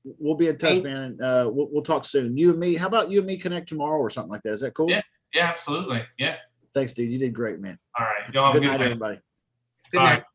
Speaker 1: We'll be in touch, man. We'll talk soon. You and me. How about you and me connect tomorrow or something like that? Is that cool?
Speaker 2: Yeah, absolutely. Yeah.
Speaker 1: Thanks, dude. You did great, man.
Speaker 2: All right. Y'all have
Speaker 1: Good
Speaker 2: a
Speaker 1: night, everybody.
Speaker 4: Good night.
Speaker 2: Bye.